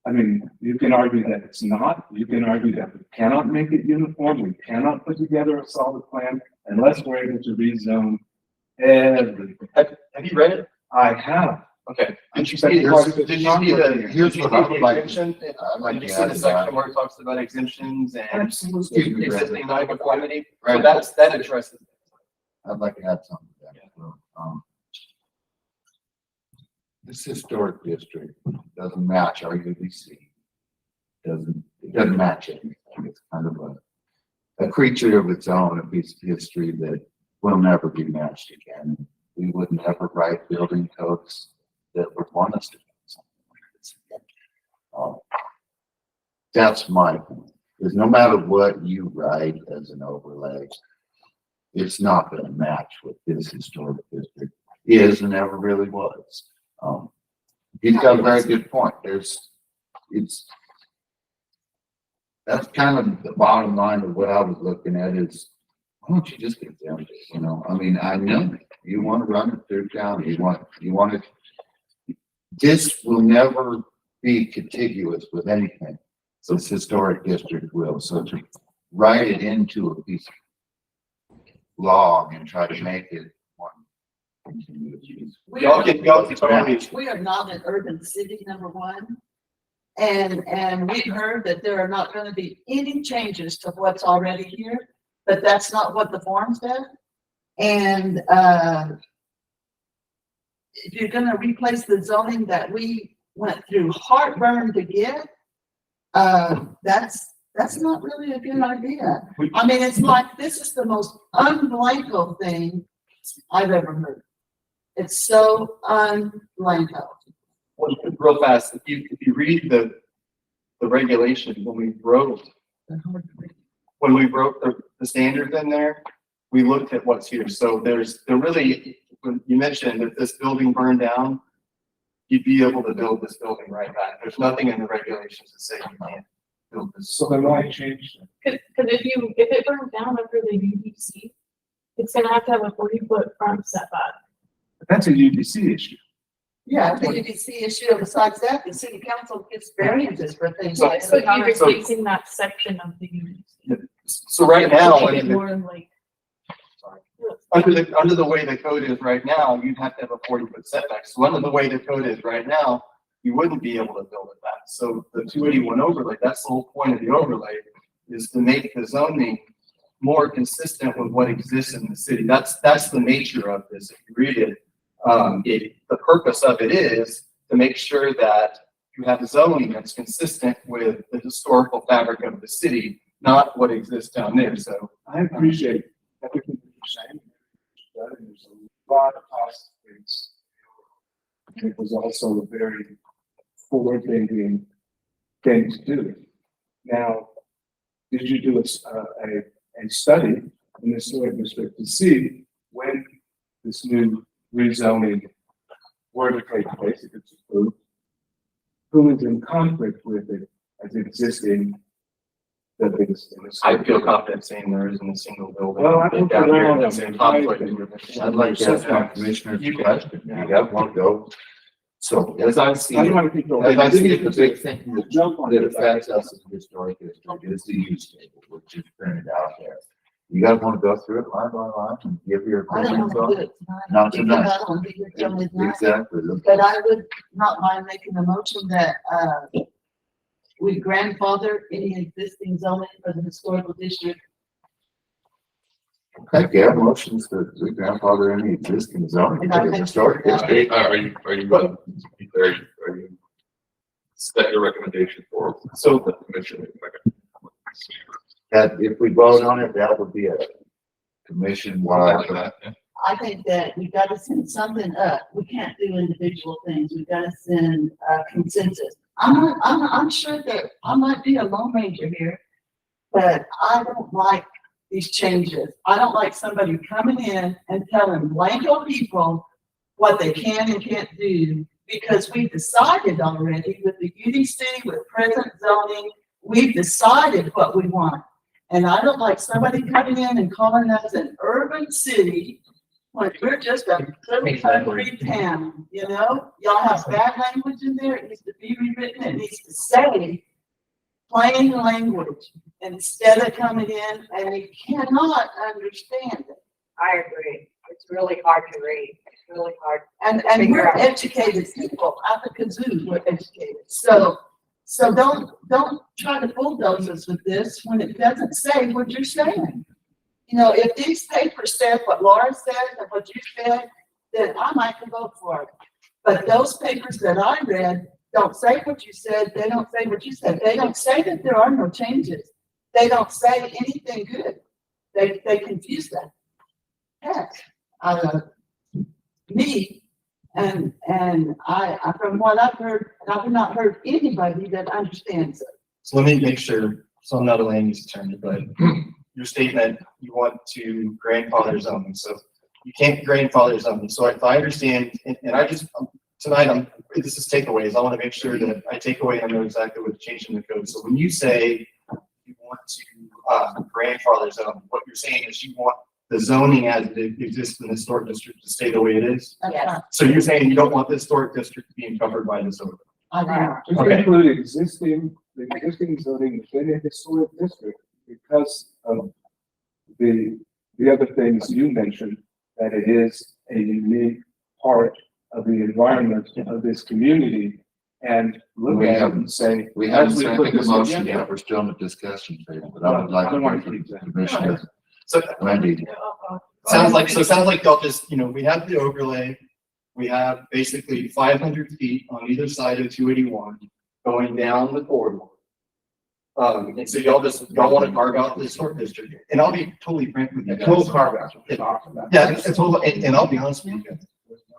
I mean, you can argue that it's not, you can argue that we cannot make it uniform, we cannot put together a solid plan unless we're able to rezone everything. Have you read it? I have. Okay. Did you But see here's- the, did you see the, here's what I would like to- exemption? I'd like Did you to see add the to section that. where it talks about exemptions and Excuse me, Brandon. existing non-conformity? So Right. that addresses. I'd like to add something to that. as well. This historic district doesn't match our UBC. It doesn't match anything. It's kind of a creature of its own, a piece of history that will never be matched again. We would never write building codes that would want us to do something like this again. That's my point. Because no matter what you write as an overlay, it's not going to match what this historic district is and never really was. He's got a very good point. That's kind of the bottom line of what I was looking at is, why don't you just get them? I mean, I know you want to run it through town. You want it. This will never be contiguous with anything. So this historic district will. So to write it into a piece of law and try to make it one continuous use. We Y'all are, get totally. we are not an urban city, number one. And we've heard that there are not gonna be any changes to what's already here, but that's not what the form said. And, if you're gonna replace the zoning that we went through heartburn to get, that's not really a good idea. I mean, it's like, this is the most un-Blanco thing I've ever heard. It's so un-Blanco. Well, real fast, if you read the regulation, when we wrote the standards in there, we looked at what's here. So when you mentioned if this building burned down, you'd be able to build this building right back. There's nothing in the regulations that say you can't build this. So then why change that? Cause if it burns down under the UBC, it's gonna have to have a 40-foot front setback. That's a UBC issue. Yeah, I think if you see issue, besides that, the city council gets variances for things So- like. So you're So- replacing that section of the UBC. So right now, Make it more like. under the way the code is right now, you'd have to have a 40-foot setback. So under the way the code is right now, you wouldn't be able to build it back. So the 281 overlay, that's the whole point of the overlay, is to make the zoning more consistent with what exists in the city. That's the nature of this. If you read it, the purpose of it is to make sure that you have a zoning that's consistent with the historical fabric of the city, not what exists down there, so. I appreciate everything that you're saying. There's a lot of positive things. And it was also a very forward-thinking thing to do. Now, did you do a study in the historic district to see when this new rezoning were to take place, if it's approved, who is in conflict with it as existing? That biggest in the I city? feel confident saying there isn't a single building. Well, I don't down here know. that's in conflict with I'd like to ask my commissioner a question. You got one go. So as I see I don't it, want to keep going. as I see it, the big thing that Jump on that it. affects us in the historic district is the use table, which is printed out there. You guys want to go through it line by line and give your I don't opinions want on to do it? it tonight. Not because tonight. I don't want to be here till midnight. Exactly. But I would not mind making a motion that, we grandfather any existing zoning for the historical district. Okay, Gab motions that we grandfather any existing zoning And I for the think- historic Are district. you set your recommendation for So the commission? That if we vote on it, that would be a commission wide. I think that we gotta send something up. We can't do individual things. We gotta send a consensus. I'm sure that I might be a lone ranger here, but I don't like these changes. I don't like somebody coming in and telling Blanco people what they can and can't do, because we've decided already with the UDC, with present zoning, we've decided what we want. And I don't like somebody coming in and calling us an urban city when we're just a little country town, you know? Y'all have bad language in there, it needs to be rewritten, it needs to say plain language instead of coming in and you cannot understand it. I agree. It's really hard to read. It's really hard. And Figure we're out. educated people, at the kazoo, we're educated. So don't try to bulldoze us with this when it doesn't say what you're saying. You know, if these papers said what Laura said and what you said, then I might vote for it. But those papers that I read don't say what you said, they don't say what you said. They don't say that there are no changes. They don't say anything good. They confuse that. Heck, me, and I, from what I've heard, and I've not heard anybody that understands it. So let me make sure, so I'm not a land use attorney, but your statement, you want to grandfather zoning, so you can't grandfather zoning. So if I understand, and I just, tonight, this is takeaways. I want to make sure that I take away and I know exactly what's changing the code. So when you say you want to grandfather zone, what you're saying is you want the zoning as it exists in the historic district to stay the way it is. That's Yes. right. So you're saying you don't want the historic district being covered by the zone. I know. Just Okay. include the existing zoning within a historic district because of the other things you mentioned, that it is a unique part of the environment of this community. And look We at it haven't- and say. We haven't as we put seconded the this motion together- yet. We're still in the discussion phase, but I would like I don't want to to hear keep from that. Commissioner So Wendy. sounds like y'all just, we have the overlay. We have basically 500 feet on either side of 281 going down the corridor. And so y'all want to carve out the historic district, and I'll be totally frank with you guys. Total carve out. We're talking about. Yeah, it's total, and I'll be honest with you guys,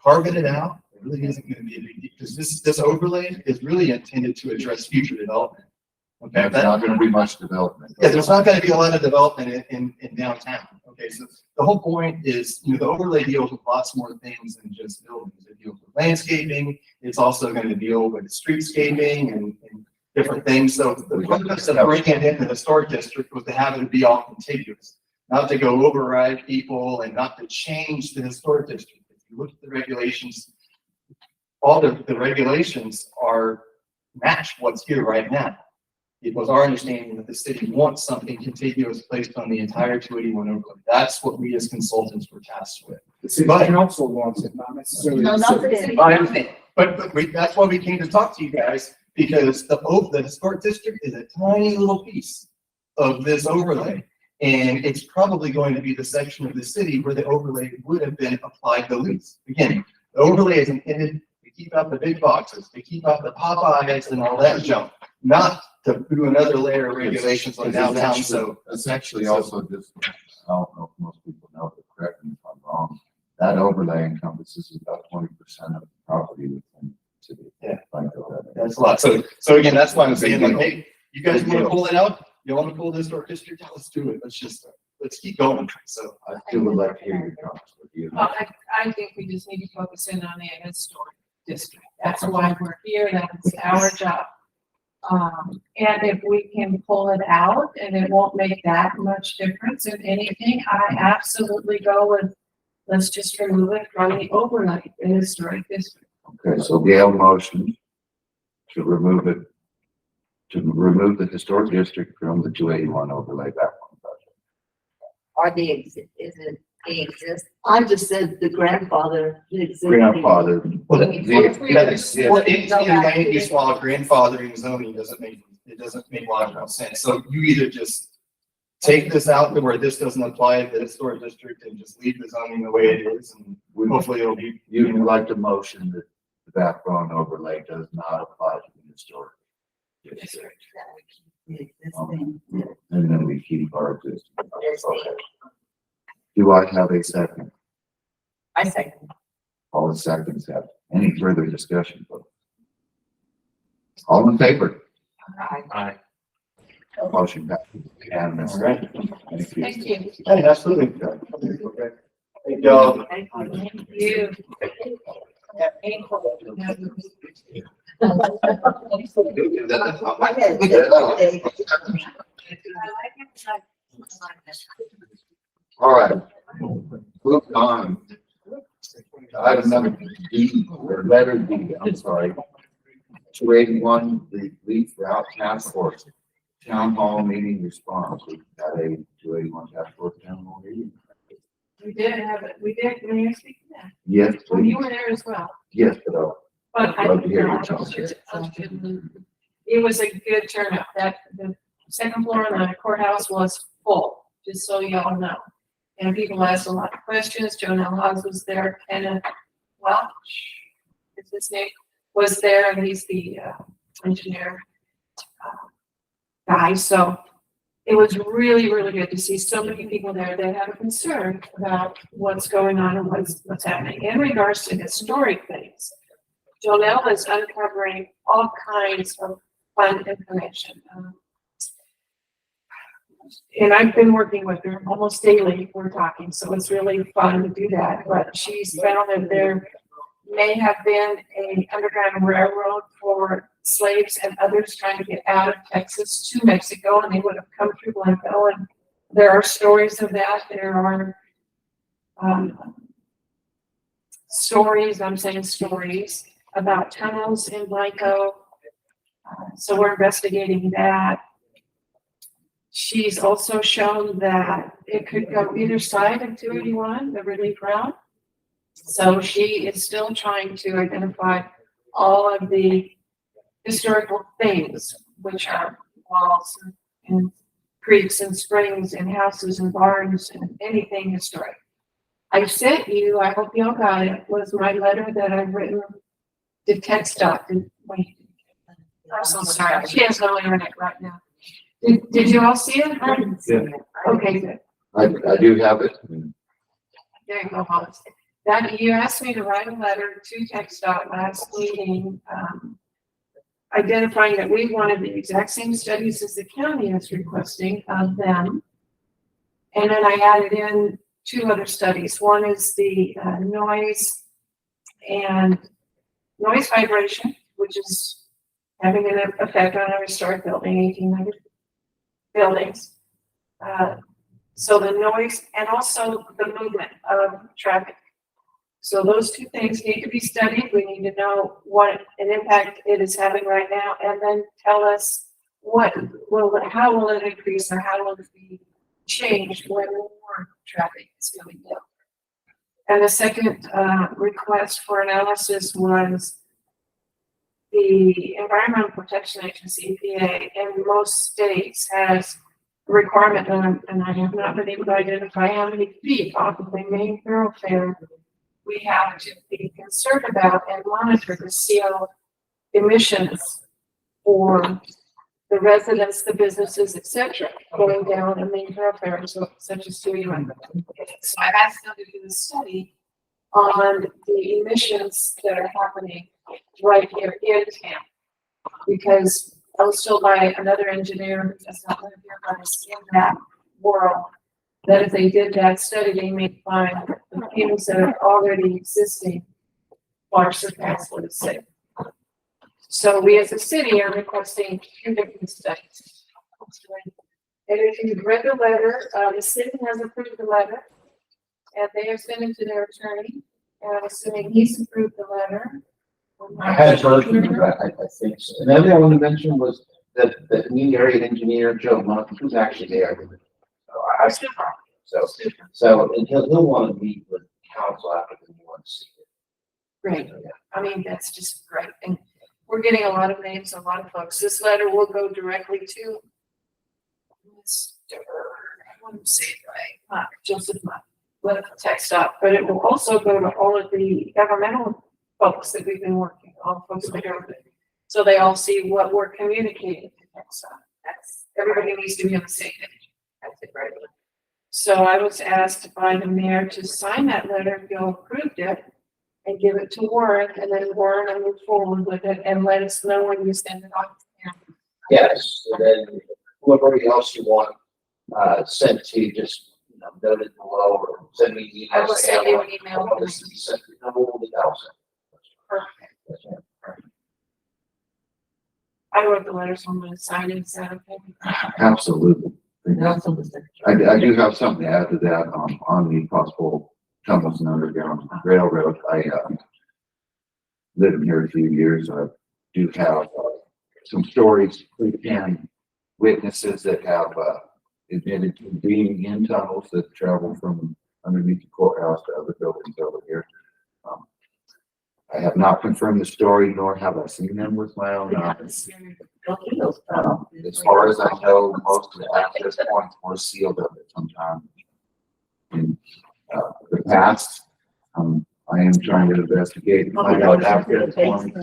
carving it out, it really isn't gonna be a big deal, because this overlay is really intended to address future development. Okay, There's not gonna be much development. yeah, there's not gonna be a lot of development in downtown, okay, so the whole point is, the overlay deals with lots more things than just buildings. It deals with landscaping, it's also gonna deal with streetscaping and different things, so the purpose of bringing it into the historic district was to have it be all contiguous, not to go override people and not to change the historic district. If you look at the regulations, all the regulations are match what's here right now. It was our understanding that the city wants something contiguous placed on the entire 281 overlay. That's what we as consultants were tasked with. The city council wants it, not necessarily. No, the not city. the city. I understand, but that's why we came to talk to you guys, because the historic district is a tiny little piece of this overlay. And it's probably going to be the section of the city where the overlay would have been applied the least. Again, the overlay is intended to keep out the big boxes, to keep out the Popeyes and all that junk, not to do another layer of regulations on downtown, so. It's actually also just, I don't know if most people know, but correct me if I'm wrong, that overlay encompasses about 20% of the property within the city. Yeah. Like, That's a lot. So again, that's why I'm saying like, hey, you guys want to pull it out? You want to pull this historic district out? Let's do it. Let's keep going. So I still would like to hear your comments with you. Well, I think we just need to focus in on the historic district. That's why we're here. That's our job. And if we can pull it out and it won't make that much difference in anything, I absolutely go with, let's just remove it from the overlay in the historic district. Okay, so Gail motion to remove it, to remove the historic district from the 281 overlay background budget. Or is it the exist? I just said the grandfather, the existing. Grandfather. well, The- in land use law, grandfathering zoning doesn't make a lot of sense. So you either just take this out to where this doesn't apply to the historic district and just leave the zoning the way it is, and hopefully it'll be. You would like to motion that the background overlay does not apply to the historic district. The existing. And then we keep our existing. Okay. Do I have a second? I say. All the seconds have. Any further discussion? Folks? All in favor? Aye. Motion passes unanimous. All right. Thank you. Thank you. Hey, absolutely. Okay. Thank y'all. Thank you. All right. Move on. Item number D, or letter D, I'm sorry. 281, the leaf route task force. Town hall meeting response. We got a 281 task force town hall meeting. We did have it. We did. When you speak to that. Yes, Well, you please. were there as well. Yes, but But I. Love to hear your comments. It was a good turnout. That, the second floor of the courthouse was full, just so y'all know. And people asked a lot of questions. Jonelle Hawes was there, Kenneth Welch, is his name, was there, and he's the engineer guy. So it was really, really good to see so many people there that have a concern about what's going on and what's happening. In regards to historic things, Jonelle is uncovering all kinds of fun information. And I've been working with her almost daily. We're talking, so it's really fun to do that. But she's found that there may have been a underground railroad for slaves and others trying to get out of Texas to Mexico, and they would have come through Blanco. And there are stories of that. There are stories about tunnels in Blanco. So we're investigating that. She's also shown that it could go either side of 281, the relief route. So she is still trying to identify all of the historical things, which are walls and creeks and springs and houses and barns and anything historic. I sent you, I hope y'all got it, was my letter that I've written to TechStop. Wait, I'm so sorry. She has no internet right now. Did you all see it? Yeah. Okay, good. I do have it. There you go, Hollis. That, you asked me to write a letter to TechStop last meeting, identifying that we wanted the exact same studies as the county is requesting of them. And then I added in two other studies. One is the noise vibration, which is having an effect on a historic building, 1800 buildings. So the noise and also the movement of traffic. So those two things need to be studied. We need to know what an impact it is having right now, and then tell us how will it increase or how will it be changed when more traffic is coming down. And the second request for analysis was the Environmental Protection Agency, EPA, in most states has a requirement, and I have not been able to identify how many feet off of the main thoroughfare we have to be concerned about and monitor the CO emissions for the residents, the businesses, et cetera, going down a main thoroughfare, such as 281. So I asked them to do a study on the emissions that are happening right here in town. Because I was told by another engineer that's not living here, but is in that world, that if they did that study, they may find the fumes that are already existing far surpass what is safe. So we as a city are requesting two different studies. And if you've read the letter, the city has approved the letter, and they have sent it to their attorney, and I'm assuming he's approved the letter. I had heard from you, I think so. And the other one you mentioned was that the community area engineer, Joe Monk, who's actually there. So, and he'll want to meet with council after the new one. Great. I mean, that's just great. And we're getting a lot of names, a lot of folks. This letter will go directly to Mr. I want to say it right, Mark, Joseph Mark, with text up, but it will also go to all of the governmental folks that we've been working, all folks in the government. So they all see what we're communicating to next time. That's, everybody needs to be on the same page. That's it, right? So I was asked by the mayor to sign that letter, if y'all approved it, and give it to Warren, and then Warren will move forward with it and let us know when you send it off. Yes, and then whoever else you want, sent to, just, note it below or send me an email. I will send you an email. I want this to be sent to the whole thousand. Perfect. I wrote the letter, so I'm gonna sign it, is that okay? Absolutely. That's on the secretary. I do have something to add to that, on the possible tunnels and underground railroad. I, lived here a few years. I do have, some stories, and witnesses that have, admitted to being in tunnels that travel from underneath the courthouse to other buildings over here. I have not confirmed the story, nor have I seen them with my own eyes. As far as I know, most of the access points were sealed up at some time in the past. I am trying to investigate and find out access points.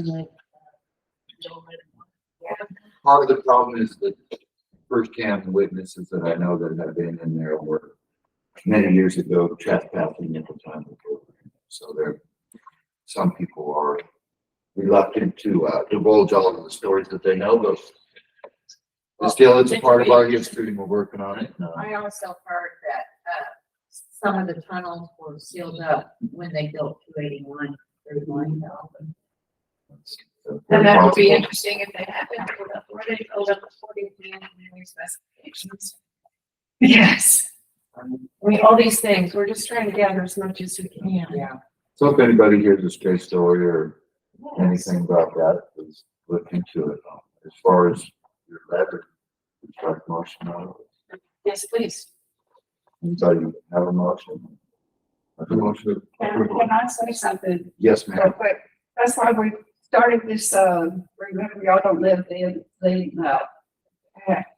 Part of the problem is that first-hand witnesses that I know that have been in there were many years ago trespassing at the time. So some people are reluctant to divulge all of the stories that they know, but still, it's a part of our history and we're working on it. I also heard that, some of the tunnels were sealed up when they built 281 through Wayne. And that would be interesting if they happen to build up, or they build up according to the engineering specifications. Yes. I mean, all these things, we're just trying to gather as much as we can. Yeah. So if anybody hears a stray story or anything about that, please look into it. As far as your letter, we start motion on it. Yes, please. Anybody have a motion? A motion? Can I say something Yes, real ma'am. quick? That's why we started this, remember y'all don't live in the,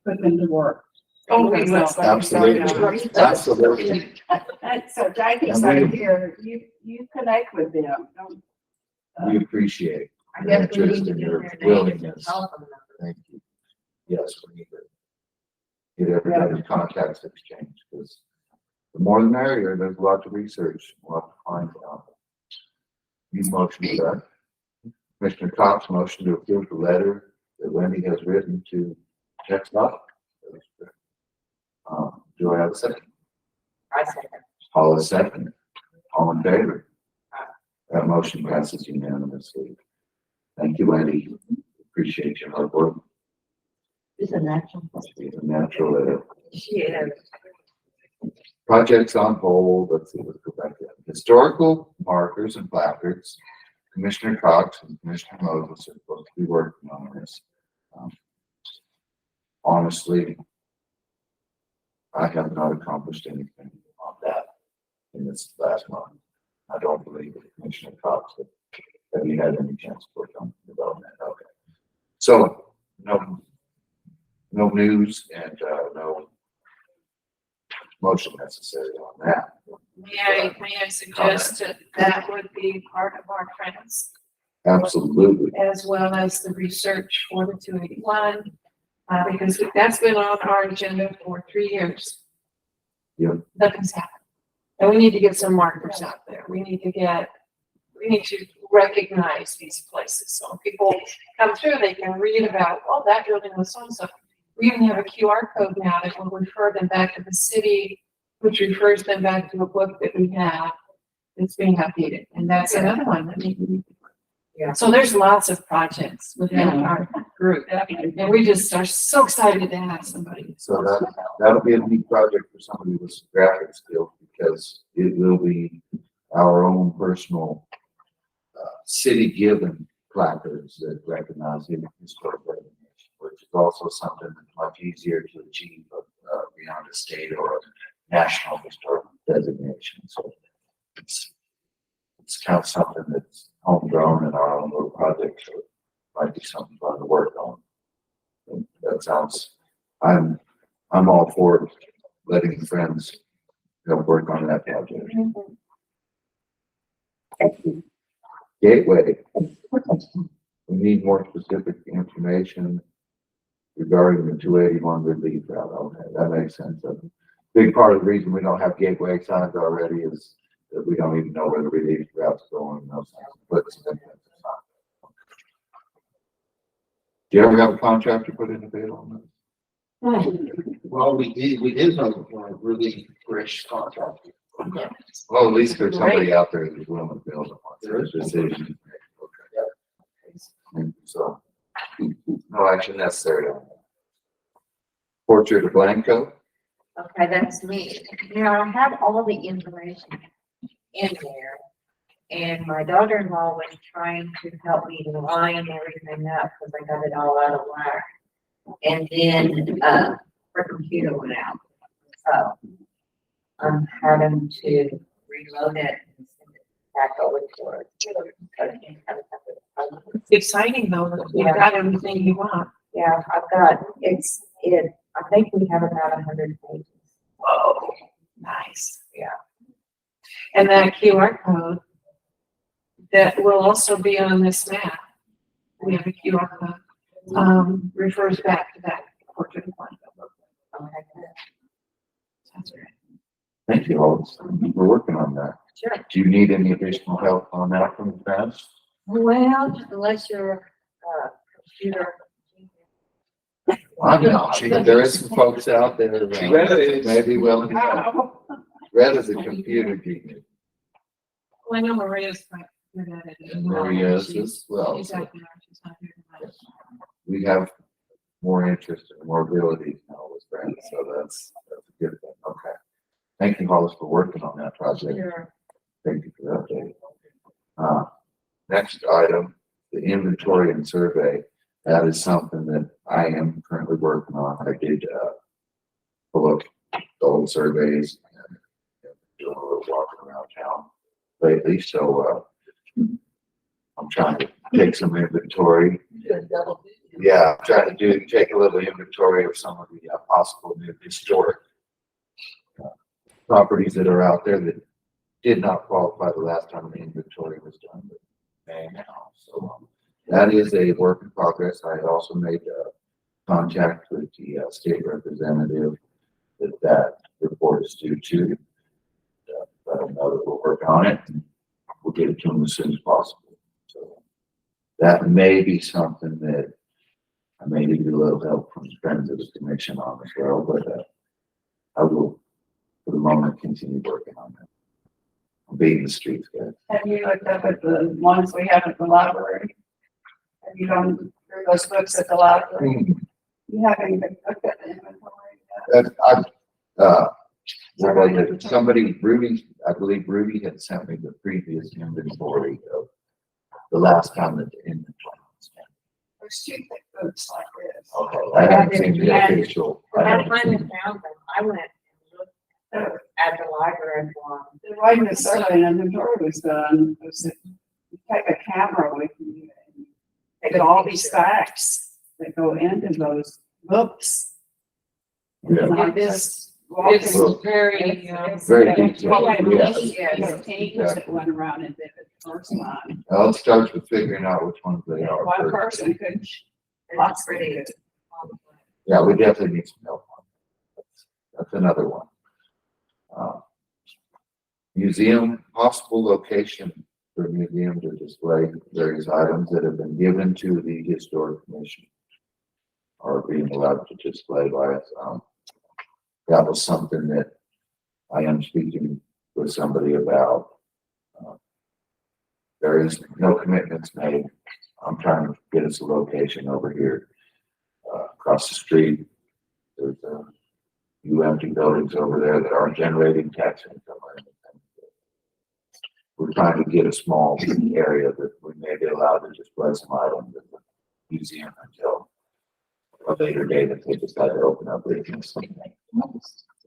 put them to work. Oh, we will. Absolutely. Absolutely. And so Jackie's And we- over here, you connect with them. Don't- We appreciate I your guess we interest need to and get your their names and willingness. telephone numbers. Thank you. Yes, we need to get everybody's contacts exchanged, because the more the merrier. There's a lot to research, a lot to find out. You motion to that. Commissioner Cox motion to approve the letter that Wendy has written to TxDOT. Do I have a second? I second. All a second. All in favor? That motion passes unanimously. Thank you, Wendy. Appreciate your hard work. It's a natural. It's a natural, Yeah. projects on hold. Let's see, let's go back to that. Historical markers and placards. Commissioner Cox and Commissioner Moses are supposed to be working on this. Honestly, I have not accomplished anything on that in this last month. I don't believe that Commissioner Cox, have you had any chance to work on development? Okay. So, no news and, no motion necessary on that. May I suggest that that would be part of our trends, Absolutely. as well as the research for the 281, because that's been on our agenda for 3 years. Yep. Nothing's happened. And we need to get some markers out there. We need to recognize these places. So when people come through, they can read about, oh, that building was so and so. We even have a QR code now that will refer them back to the city, which refers them back to a book that we have that's being updated. And that's another one that maybe. Yeah. So there's lots of projects within our group. And we just are so excited to have somebody. So that'll be a neat project for somebody with some graphic skills, because it will be our own personal city given placards that recognize the historic designation, which is also something that's much easier to achieve beyond a state or a national historic designation. So it's kind of something that's homegrown in our own little project. So it might be something fun to work on. And that sounds, I'm all for letting friends work on that project. Gateway. We need more specific information regarding the 281 relief route. Okay, that makes sense. A big part of the reason we don't have gateway signs already is that we don't even know where the relief route's going. Do you ever have a contractor put in a bid on this? Well, we did have a really fresh contract. Well, at least there's somebody out there who's willing to build on their decision. And so, no action necessary on that. Portrait of Blanco. Okay, that's me. You know, I have all the information in there. And my daughter-in-law was trying to help me line everything up because I got it all out of whack. And then, her computer went out. So I'm having to reload it and send it back over to her. It's exciting though that you've got everything you want. Yeah, I've got, I think we have about 100 pages. Whoa, nice. Yeah. And that QR code that will also be on this map. We have a QR code, refers back to that portrait of Blanco. Okay. That's right. Thank you, Lois. We're working on that. Sure. Do you need any additional help on that from the fans? Well, unless your computer. I'm not. There is some folks out there that maybe willing to help. Red is a computer geek. Well, I know Maria's quite good at it. And Maria is as well. She's out there. She's not here tonight. We have more interest and more abilities now with friends, so that's a good thing. Okay. Thank you, Hollis, for working on that project. Sure. Thank you for the update. Next item, the inventory and survey. That is something that I am currently working on. I did look at the old surveys and doing a little walking around town lately. So I'm trying to take some inventory. Yeah, I'm trying to take a little inventory of some of the possible new historic properties that are out there that did not qualify the last time the inventory was done, but may now. So that is a work in progress. I had also made contact with the state representative that report is due to. Let them know that we'll work on it and we'll get it to them as soon as possible. So that may be something that I may need a little help from the friends of the commission on as well, but I will, for the moment, continue working on that. I'm beating the streets, guys. Have you looked up at the ones we have at the library? Have you gone through those books at the library? You haven't even looked at the inventory yet? Somebody, Rudy, I believe Rudy had sent me the previous inventory of the last time that the inventory was done. There's two thick books like this. Okay, I haven't seen the official. When I finally found them, I went and looked at the library one. The way the survey and inventory was done was that you take a camera with you and take all these facts that go into those books. Yeah. It is It's very, Very We detailed, had yes. teams that went around and did it the first time. Well, it starts with figuring out which ones they are. One first. person could That's pretty good. Yeah, we definitely need some help on that. That's another one. Museum, possible location for a museum to display various items that have been given to the historic commission are being allowed to display by us. That was something that I am speaking with somebody about. There is no commitments made. I'm trying to get us a location over here, across the street. There's a few empty buildings over there that aren't generating tax income or anything. We're trying to get a small area that we may be allowed to display some items at the museum until a later date if they decide to open up business.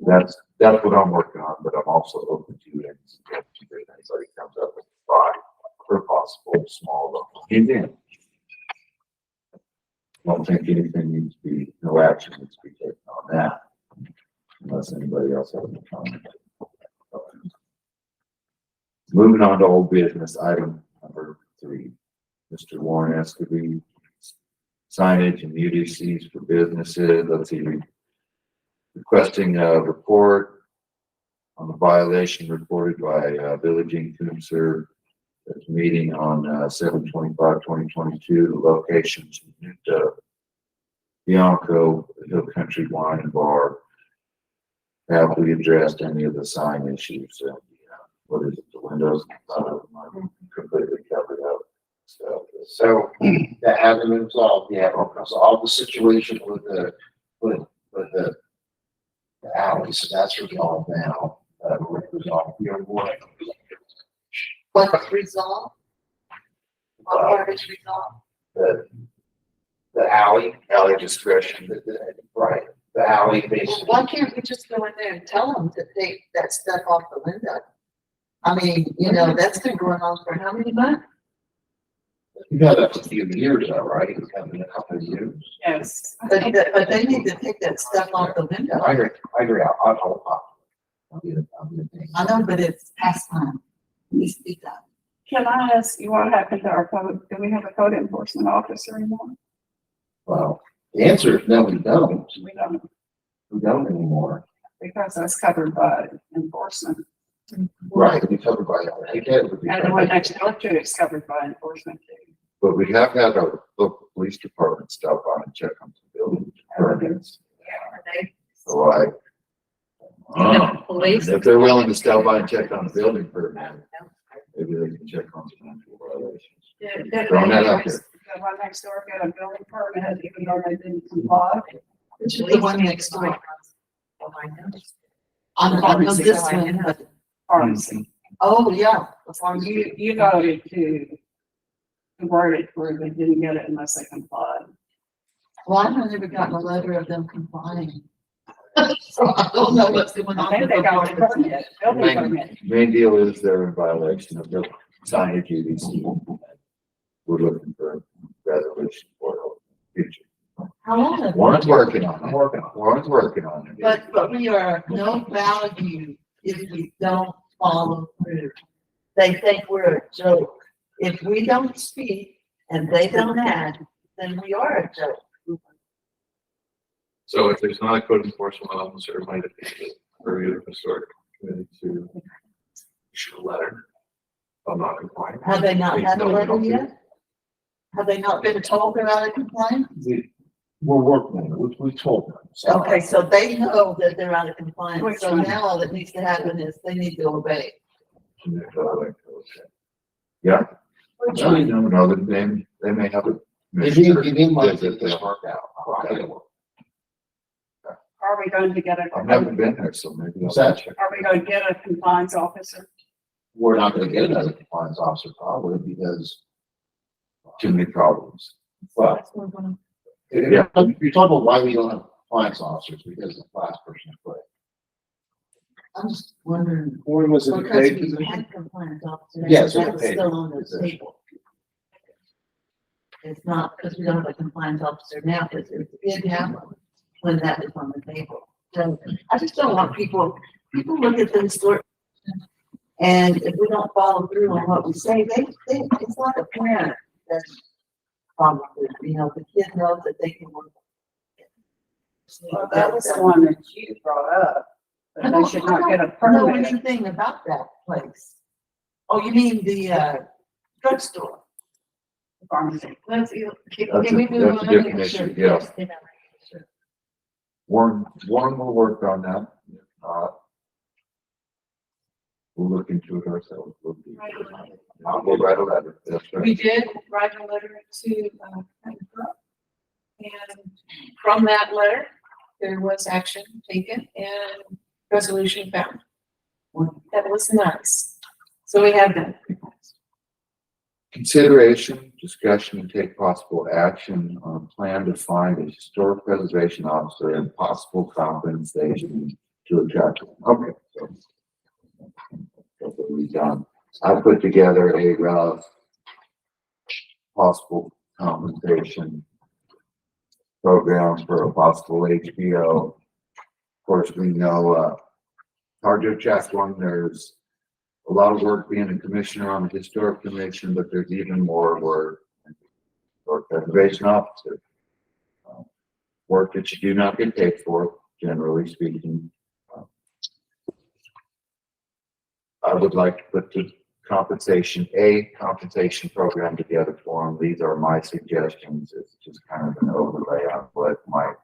That's what I'm working on, but I'm also open to any suggestions if anybody comes up with a thought for a possible small local museum. I don't think anything needs to be, no action needs to be taken on that, unless anybody else has any comment. Moving on to old business, item number 3. Mr. Warren asked to be signage and UDCs for businesses. Let's see, requesting a report on the violation reported by Villaging Coomser at the meeting on 7/25/2022. The locations Bianco, Hill Country Wine and Bar. Have we addressed any of the sign issues? What is it? The windows are completely covered up. So that hasn't been resolved yet, because all the situation with the alley, so that's resolved now. We're resolved. We are working. What's resolved? What part is resolved? The alley, Discretion. right, the alley Well, basically. why can't we just go in there and tell them to take that stuff off the window? I mean, that's been going on for how many months? You know, that's a few years now, right? It's been a couple of years. Yes. But they need to take that stuff off the window. I agree. I'll get it. I know, but it's past time. It needs to be done. Can I ask you what happened to our code? Do we have a code enforcement officer anymore? Well, the answer is no, we don't. We don't, We don't anymore. because that's covered by enforcement. Right, we covered by, I get it. would be And the one next door to it's covered by enforcement too. But we have had our local police department stop by and check on some building permits. So if they're willing to stop by and check on the building permit, maybe they can check on some actual violations. Throwing that out there. The one next door got a building permit, even though they didn't comply. Which is the one next door. I know this one, but, Pharmacy. oh, yeah. the pharmacy. You voted to word it where they didn't get it unless they complied. Well, I've never gotten a letter of them complying. So I don't know what's going I on. think with they the got a pharmacy. permit, building permit. Main deal is they're in violation of the signage UDC. We're looking for a resolution for the future. How long have we- Warren's working on it. Warren's working on it. But we are no value if we don't follow through. They think we're a joke. If we don't speak and they don't act, then we are a joke. So if there's not a code enforcement officer, might it be the purview of the historic committee to issue a letter of non-compliance? Have they not had a letter yet? Have they not been told they're out of compliance? We're working on it, we told them. So Okay, so they know that they're out of compliance, so now all that needs to happen is they need to obey. Yeah. No, they may have a. You need money to get this work out. Are we going to get a, I've never been there, so maybe. What's that? are we going to get a compliance officer? We're not gonna get another compliance officer probably because, Too many problems. but Yeah. you're talking about why we don't have compliance officers, because the last person quit. I'm just wondering, Or was it a because paid we position? had compliance officers, Yes, that's paid still on the position. table. It's not because we don't have a compliance officer now, because it did happen when that was on the table. And I just don't want people look at the historic. And if we don't follow through on what we say, it's like a parent that's probably, the kid knows that they can work. Well, that was the one that you brought up, I that they should not get a don't know permit. anything about that place. Oh, you mean the, drugstore? Pharmacy. Let's, can That's we a, move that's a on? different issue, yeah. Warren will work on that. We'll look into it ourselves. We'll write a letter. That's We right. did write a letter to, and from that letter, there was action taken and resolution found. That was nice. So we have that. Consideration, discussion, and take possible action on a plan to find a historic preservation officer and possible compensation to attract. Okay. So that's what we've done. I put together a possible compensation program for a possible HBO. Of course, we know, hard to attract one. There's a lot of work being a commissioner on the historic commission, but there's even more work for preservation officer. Work that you do not get paid for, generally speaking. I would like to put the compensation program together for them. These are my suggestions. It's just kind of an overlay on what might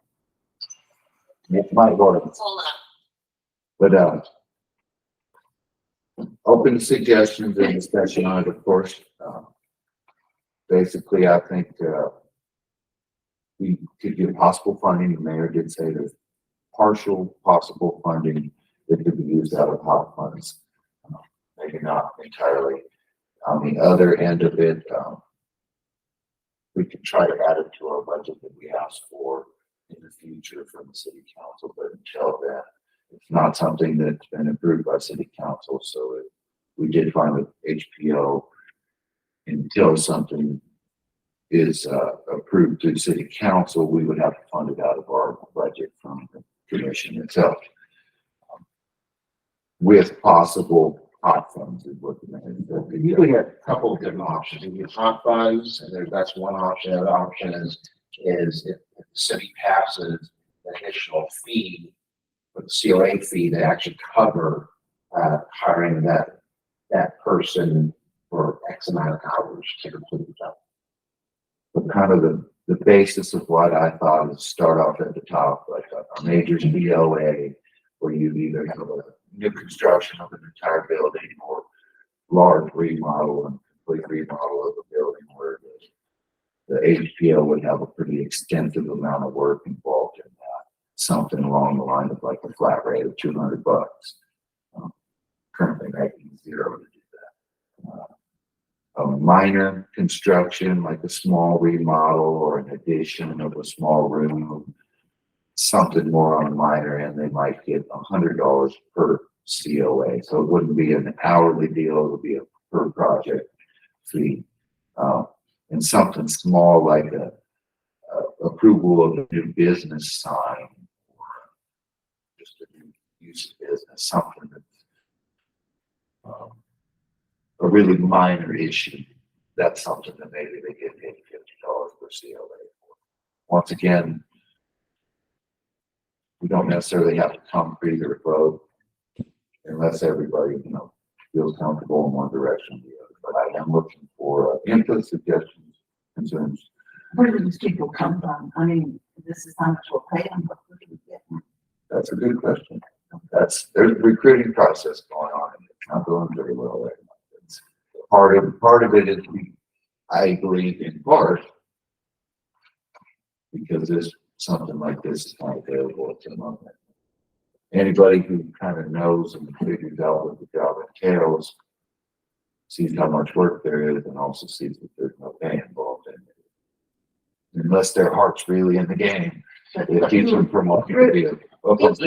work. But, open suggestions and discussion on it, of course. Basically, I think, we could get possible funding. The mayor did say there's partial possible funding that could be used out of hot funds. Maybe not entirely. On the other end of it, we could try to add it to our budget that we asked for in the future from the city council, but until then, it's not something that's been approved by city council, so we did find with HPO until something is approved through city council, we would have to fund it out of our budget from the commission itself. With possible hot funds is what the mayor said. You could have a couple of different options. You get hot funds, and that's one option. The other option is if the city passes the additional fee, for the COA fee, they actually cover hiring that person for X amount of hours to complete the job. But kind of the basis of what I thought is start off at the top, like a major BOA, where you either have a new construction of an entire building or large remodel and complete remodel of a building where the HPO would have a pretty extensive amount of work involved in that. Something along the line of like a flat rate of $200. Currently making zero to do that. A minor construction, like a small remodel or an addition of a small room, something more on the minor end, they might get $100 per COA. So it wouldn't be an hourly deal, it would be a per project fee. And something small like a approval of a new business sign, or just a new use of business, something that's a really minor issue. That's something that maybe they get paid $50 per COA for. Once again, we don't necessarily have to concrete or vote unless everybody, feels comfortable in one direction or the other. But I am looking for input, suggestions, concerns. Where do these people come from? I mean, this is how much we'll pay them, but where do we get them? That's a good question. There's a recruiting process going on, and it's not going very well right now. It's part of it is I believe in part because there's something like this is not available at the moment. Anybody who kind of knows and figures out what the job entails sees how much work there is and also sees that there's no pay involved in it. Unless their heart's really in the game, it keeps them from wanting to be a. Would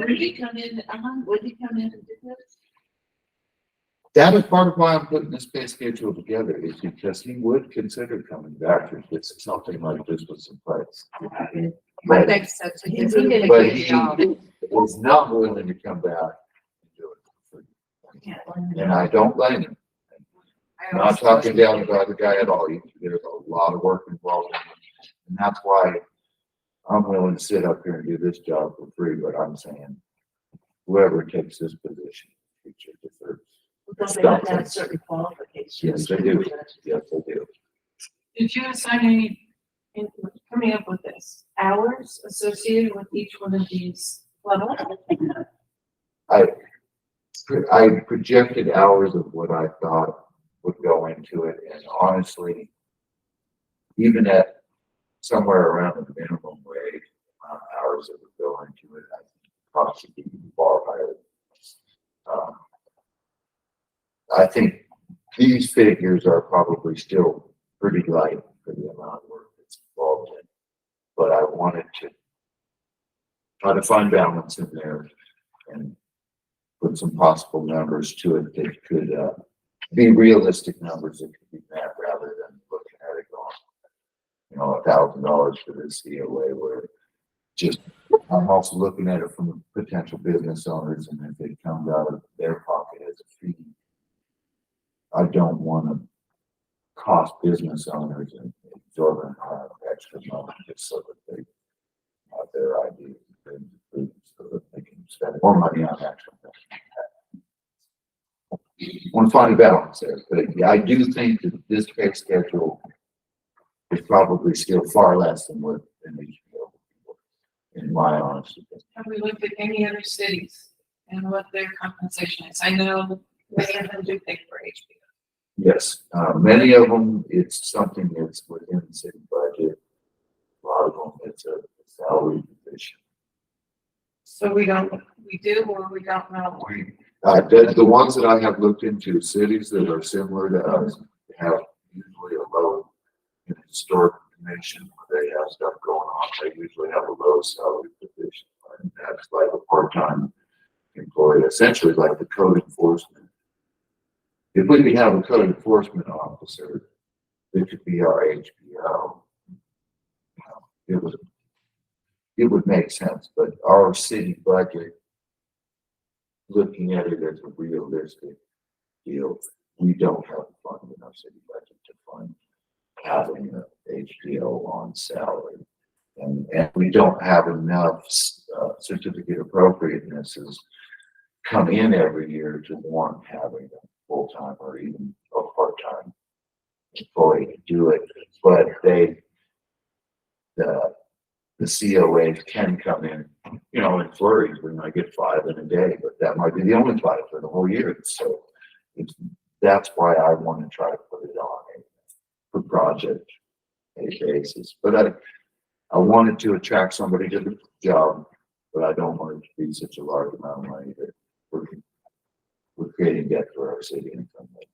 Rudy come in, would he come in and do this? That is part of why I'm putting this pay schedule together, is because he would consider coming back if this, something like this was in place. I But, think so too. He Because he did a but good he job. was not willing to come back and do it. And I don't blame him. I'm not talking down about the guy at all. There's a lot of work involved in it. And that's why I'm willing to sit up here and do this job for free, but I'm saying whoever takes this position, future deserves. Because they have to have certain qualifications. Yes, they do. Yes, they do. Did you assign any, in coming up with this, hours associated with each one of these levels? I projected hours of what I thought would go into it, and honestly, even at somewhere around the minimum wage, amount of hours that would go into it, I think cost should be far higher. I think these figures are probably still pretty light for the amount of work that's involved in, but I wanted to try to find balance in there and put some possible numbers to it that could be realistic numbers that could be met rather than looking at it going, $1,000 for this COA, where just, I'm also looking at it from potential business owners, and if it comes out of their pocket as a fee, I don't want to cost business owners an exorbitant amount of extra money just so that they have their ideas and so that they can spend more money on actual things. Want to find a balance there, but yeah, I do think that this pay schedule is probably still far less than what an HBO in my honest opinion. Have we looked at any other cities and what their compensation is? I know many of them do pay for HBO. Yes, many of them, it's something that's within the city budget. A lot of them, it's a salary position. So we do or we don't know. The ones that I have looked into, cities that are similar to us, have usually a low, in historic commission, where they have stuff going on, they usually have a low salary position. And that's like a part-time employee, essentially like the code enforcement. If we could have a code enforcement officer, it could be our HBO. It would make sense, but our city budget, looking at it as a realistic deal, we don't have the fund in our city budget to fund having an HBO on salary. And we don't have enough certificate appropriatenesses come in every year to warrant having a full-time or even a part-time employee to do it. But the COAs can come in, in flurries. We might get 5 in a day, but that might be the only 5 for the whole year. So that's why I want to try to put it on a per project basis. But I wanted to attract somebody to the job, but I don't want it to be such a large amount of money that we're creating debt for our city in some way.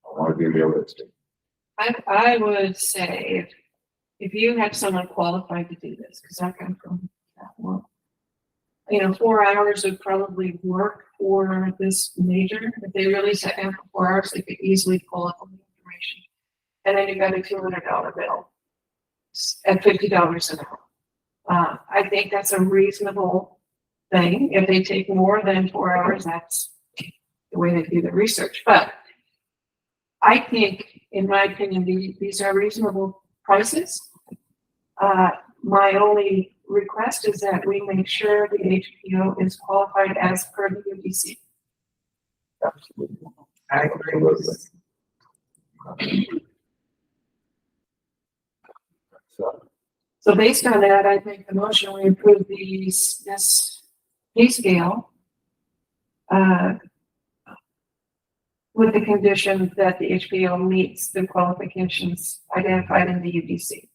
I want to be realistic. I would say if you have someone qualified to do this, because I come from that one, 4 hours would probably work for this major. If they really sat down for 4 hours, they could easily pull up all the information. And then you got a $200 bill at $50 an hour. I think that's a reasonable thing. If they take more than 4 hours, that's the way they do the research. But I think, in my opinion, these are reasonable prices. My only request is that we make sure the HPO is qualified as per the UBC. Absolutely. I agree. Absolutely. So based on that, I think the motion, we approve this pay scale with the condition that the HPO meets the qualifications identified in the UBC.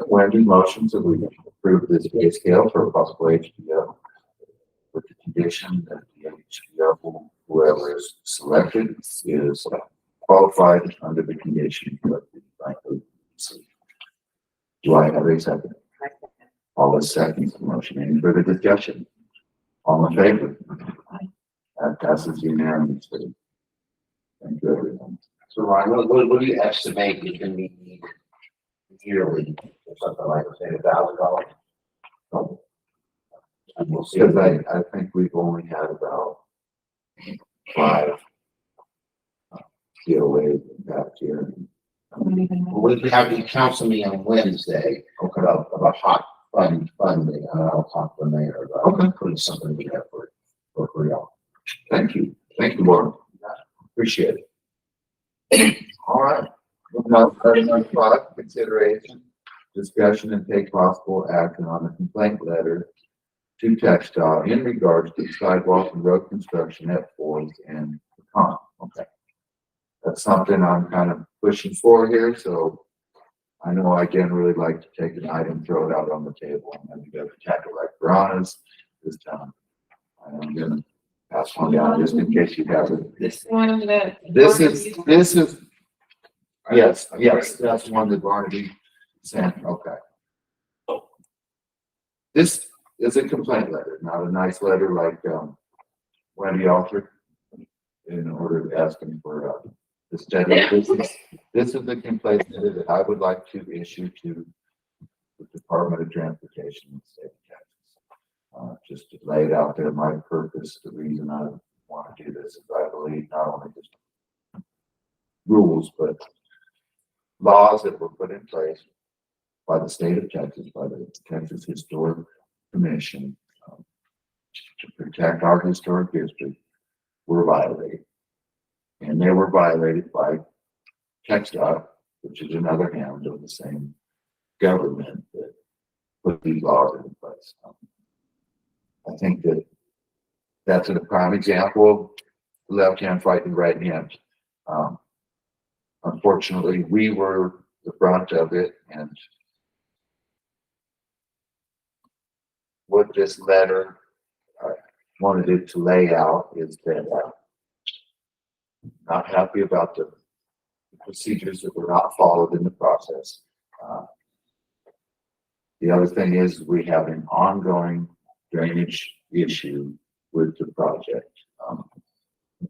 Wendy motions that we approve this pay scale for a possible HBO with the condition that the HBO, whoever is selected, is qualified under the condition of the UBC. Do I have a second? All the seconds the motion. Any further discussion? All in favor? That passes unanimously. Thank you, everyone. So Ryan, what do you estimate you can need yearly or something like, say, $1,000? And we'll see. Because I think we've only had about 5 giveaways in that year. We can have the council meeting on Wednesday, about hot funding, and I'll talk to the mayor about putting something together for y'all. Thank you. Thank you, Warren. Appreciate it. All right. Moving on to item number 5, consideration, discussion, and take possible action on the complaint letter to TxDOT in regards to sidewalk and road construction at Ford's and Pecan. Okay. That's something I'm kind of pushing for here, so I know I generally like to take an item, throw it out on the table, and then go to tackle like piranhas this time. I'm gonna pass one down just in case you have it. This one that. This is, yes, that's one that Barnaby sent, okay. This is a complaint letter, not a nice letter like, Wendy offered in order to ask him for, the study. This is a complaint letter that I would like to issue to the Department of Transportation in the state of Texas. Just to lay it out there, my purpose, the reason I want to do this is I believe not only just rules, but laws that were put in place by the state of Texas, by the Texas Historic Commission, to protect our historic history were violated. And they were violated by TxDOT, which is another hand of the same government that put these laws in place. I think that that's a prime example of the left hand fighting the right hand. Unfortunately, we were the brunt of it, and what this letter wanted it to lay out is that not happy about the procedures that were not followed in the process. The other thing is we have an ongoing drainage issue with the project.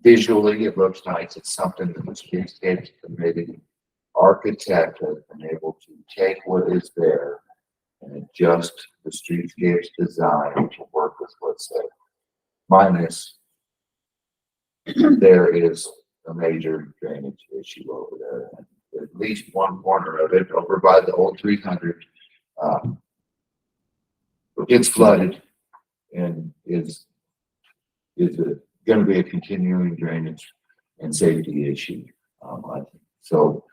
Visually, it looks nice. It's something that the streetscape committee architect has been able to take what is there and adjust the streetscape's design to work with what's there. Minus, there is a major drainage issue over there. And at least one corner of it over by the old 300 gets flooded and is going to be a continuing drainage and safety issue. I think. So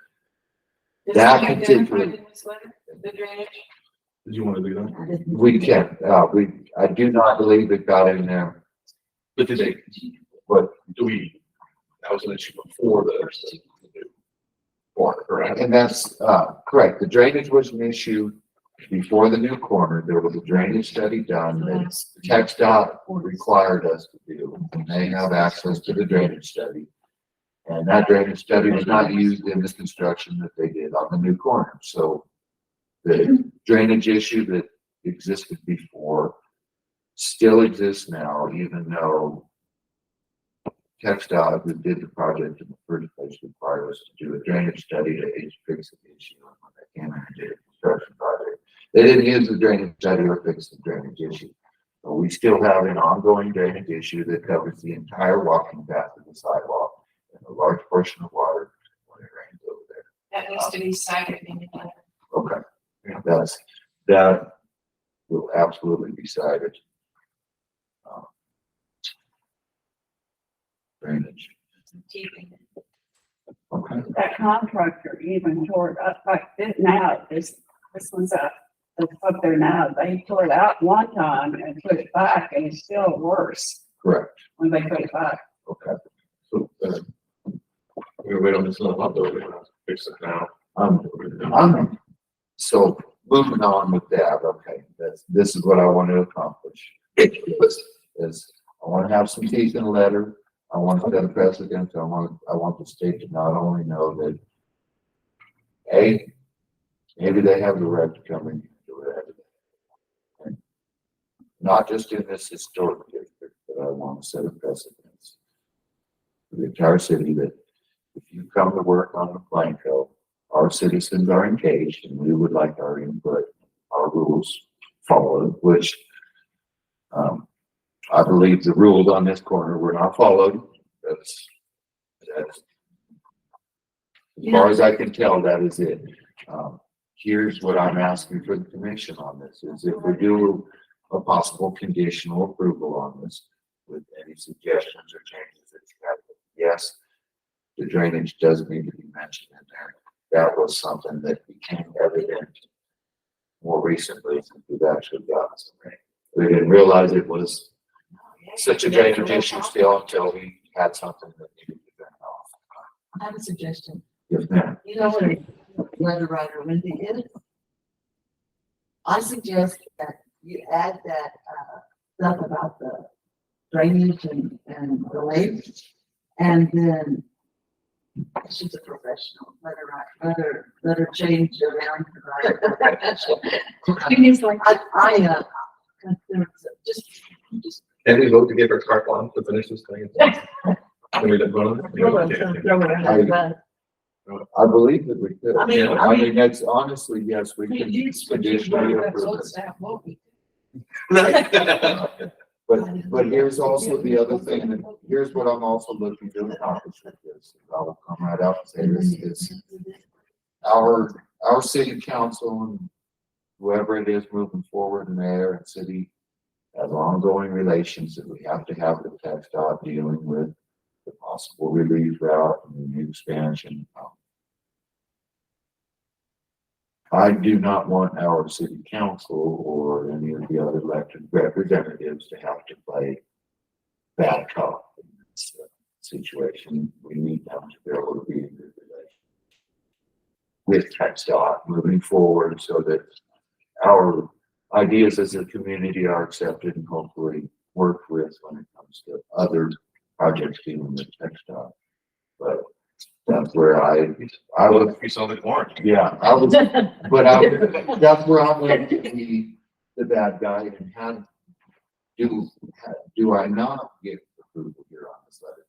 Is that it particular, identified in this letter, the drainage? Did you want to do that? we can, I do not believe it got in there, But did they, but that was an issue before the corner, correct? and that's correct. The drainage was an issue before the new corner. There was a drainage study done that TxDOT required us to do, and they have access to the drainage study. And that drainage study was not used in the construction that they did on the new corner. So the drainage issue that existed before still exists now, even though TxDOT, who did the project in the first place, required us to do a drainage study to fix the issue when they came in and did a construction project. They didn't use the drainage study or fix the drainage issue. But we still have an ongoing drainage issue that covers the entire walking path of the sidewalk and a large portion of water when it rains over there. That needs to be cited in the letter. Okay, that will absolutely be cited. Drainage. Okay. That contractor even tore it up like this now, this one's up there now. They tore it out one time and put it back and it's still worse Correct. when they put it back. Okay. So, we're gonna wait on this little month, or we're gonna fix it now. So moving on with that, okay, this is what I want to accomplish. Is I want to have some teeth in the letter. I want to set a precedent. I want the state to not only know that maybe they have the right to come in and do it. And not just in this historic district, but I want to set a precedent for the entire city that come to work on the playing field. Our citizens are engaged and we would like our input, our rules followed, which I believe the rules on this corner were not followed. That's as far as I can tell, that is it. Here's what I'm asking for the commission on this, is if we do a possible conditional approval on this with any suggestions or changes that you have, yes, the drainage does need to be mentioned in there. That was something that became evident more recently since we've actually gotten some rain. We didn't realize it was such a drainage issue still until we had something that needed to be done off. I have a suggestion. Yes, ma'am. You know what a letter writer Wendy is? I suggest that you add that, stuff about the drainage and the lake. And then she's a professional, let her change around. Just. Can we vote to give her carte blanche to finish this thing? Can we vote on it? Throw it under the bus. I believe that we could. I mean- I mean, that's honestly, yes, we can conditionally approve it. But here's also the other thing, that here's what I'm also looking to accomplish with this. I will come right out and say this is our city council and whoever it is moving forward, mayor and city, have ongoing relations that we have to have with TxDOT dealing with the possible relief route and the expansion. I do not want our city council or any of the other elected representatives to have to play bad cop in this situation. We need them to be able to be in good relations with TxDOT moving forward so that our ideas as a community are accepted and hopefully worked with when it comes to other projects dealing with TxDOT. But that's where I was. You saw the corn. Yeah, that's where I'm going to be the bad guy and do I not get approval here on this letter?